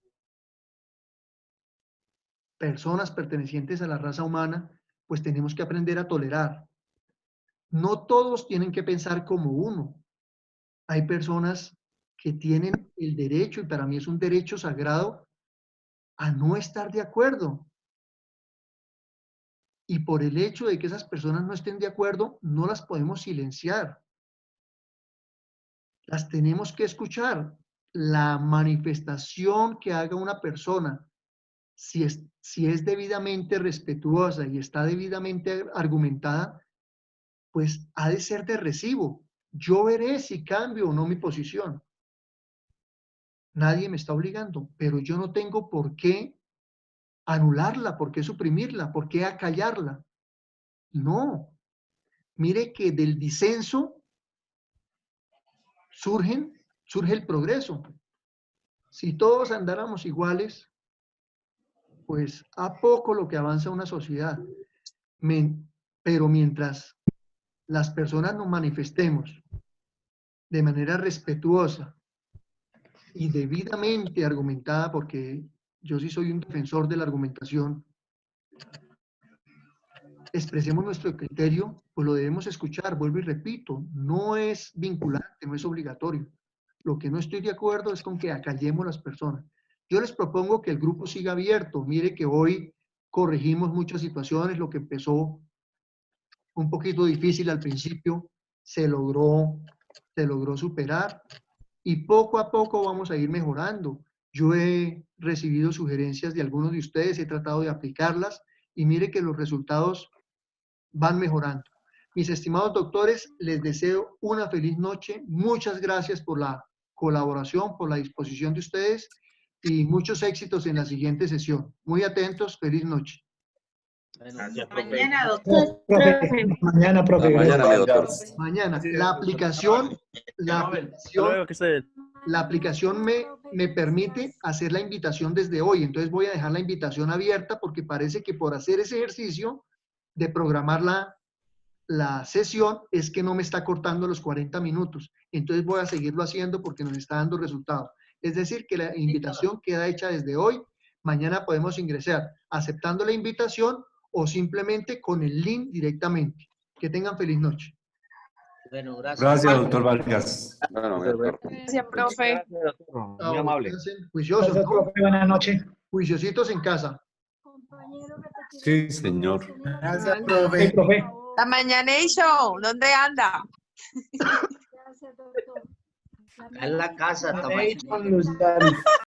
personas pertenecientes a la raza humana, pues tenemos que aprender a tolerar. No todos tienen que pensar como uno. Hay personas que tienen el derecho, y para mí es un derecho sagrado, a no estar de acuerdo. Y por el hecho de que esas personas no estén de acuerdo, no las podemos silenciar. Las tenemos que escuchar. La manifestación que haga una persona, si es debidamente respetuosa y está debidamente argumentada, pues ha de ser de recibo. Yo veré si cambio o no mi posición. Nadie me está obligando, pero yo no tengo por qué anularla, por qué suprimirla, por qué acallarla. No. Mire que del disenso surge el progreso. Si todos andáramos iguales, pues a poco lo que avanza una sociedad. Pero mientras las personas nos manifestemos de manera respetuosa y debidamente argumentada, porque yo sí soy un defensor de la argumentación, expresemos nuestro criterio, pues lo debemos escuchar. Vuelvo y repito, no es vinculante, no es obligatorio. Lo que no estoy de acuerdo es con que acallemos las personas. Yo les propongo que el grupo siga abierto. Mire que hoy corregimos muchas situaciones, lo que empezó un poquito difícil al principio, se logró superar y poco a poco vamos a ir mejorando. Yo he recibido sugerencias de algunos de ustedes, he tratado de aplicarlas y mire que los resultados van mejorando. Mis estimados doctores, les deseo una feliz noche. Muchas gracias por la colaboración, por la disposición de ustedes y muchos éxitos en la siguiente sesión. Muy atentos, feliz noche. Gracias, profe. Mañana, doctor. Mañana, profe. Mañana, doctor. Mañana. La aplicación me permite hacer la invitación desde hoy. Entonces voy a dejar la invitación abierta porque parece que por hacer ese ejercicio de programar la sesión es que no me está cortando los 40 minutos. Entonces voy a seguirlo haciendo porque nos está dando resultado. Es decir, que la invitación queda hecha desde hoy. Mañana podemos ingresar aceptando la invitación o simplemente con el link directamente. Que tengan feliz noche. Bueno, gracias. Gracias, doctor Vargas. Gracias, profe. Muy amable. Juiciosos, Gracias, ¿no? profe. Buenas noches. Juiciositos en casa. Sí, señor. Gracias, Sí, profe. profe. La Mañanation, ¿dónde anda? En la casa, Amén, Tamayo. con Luz Dari.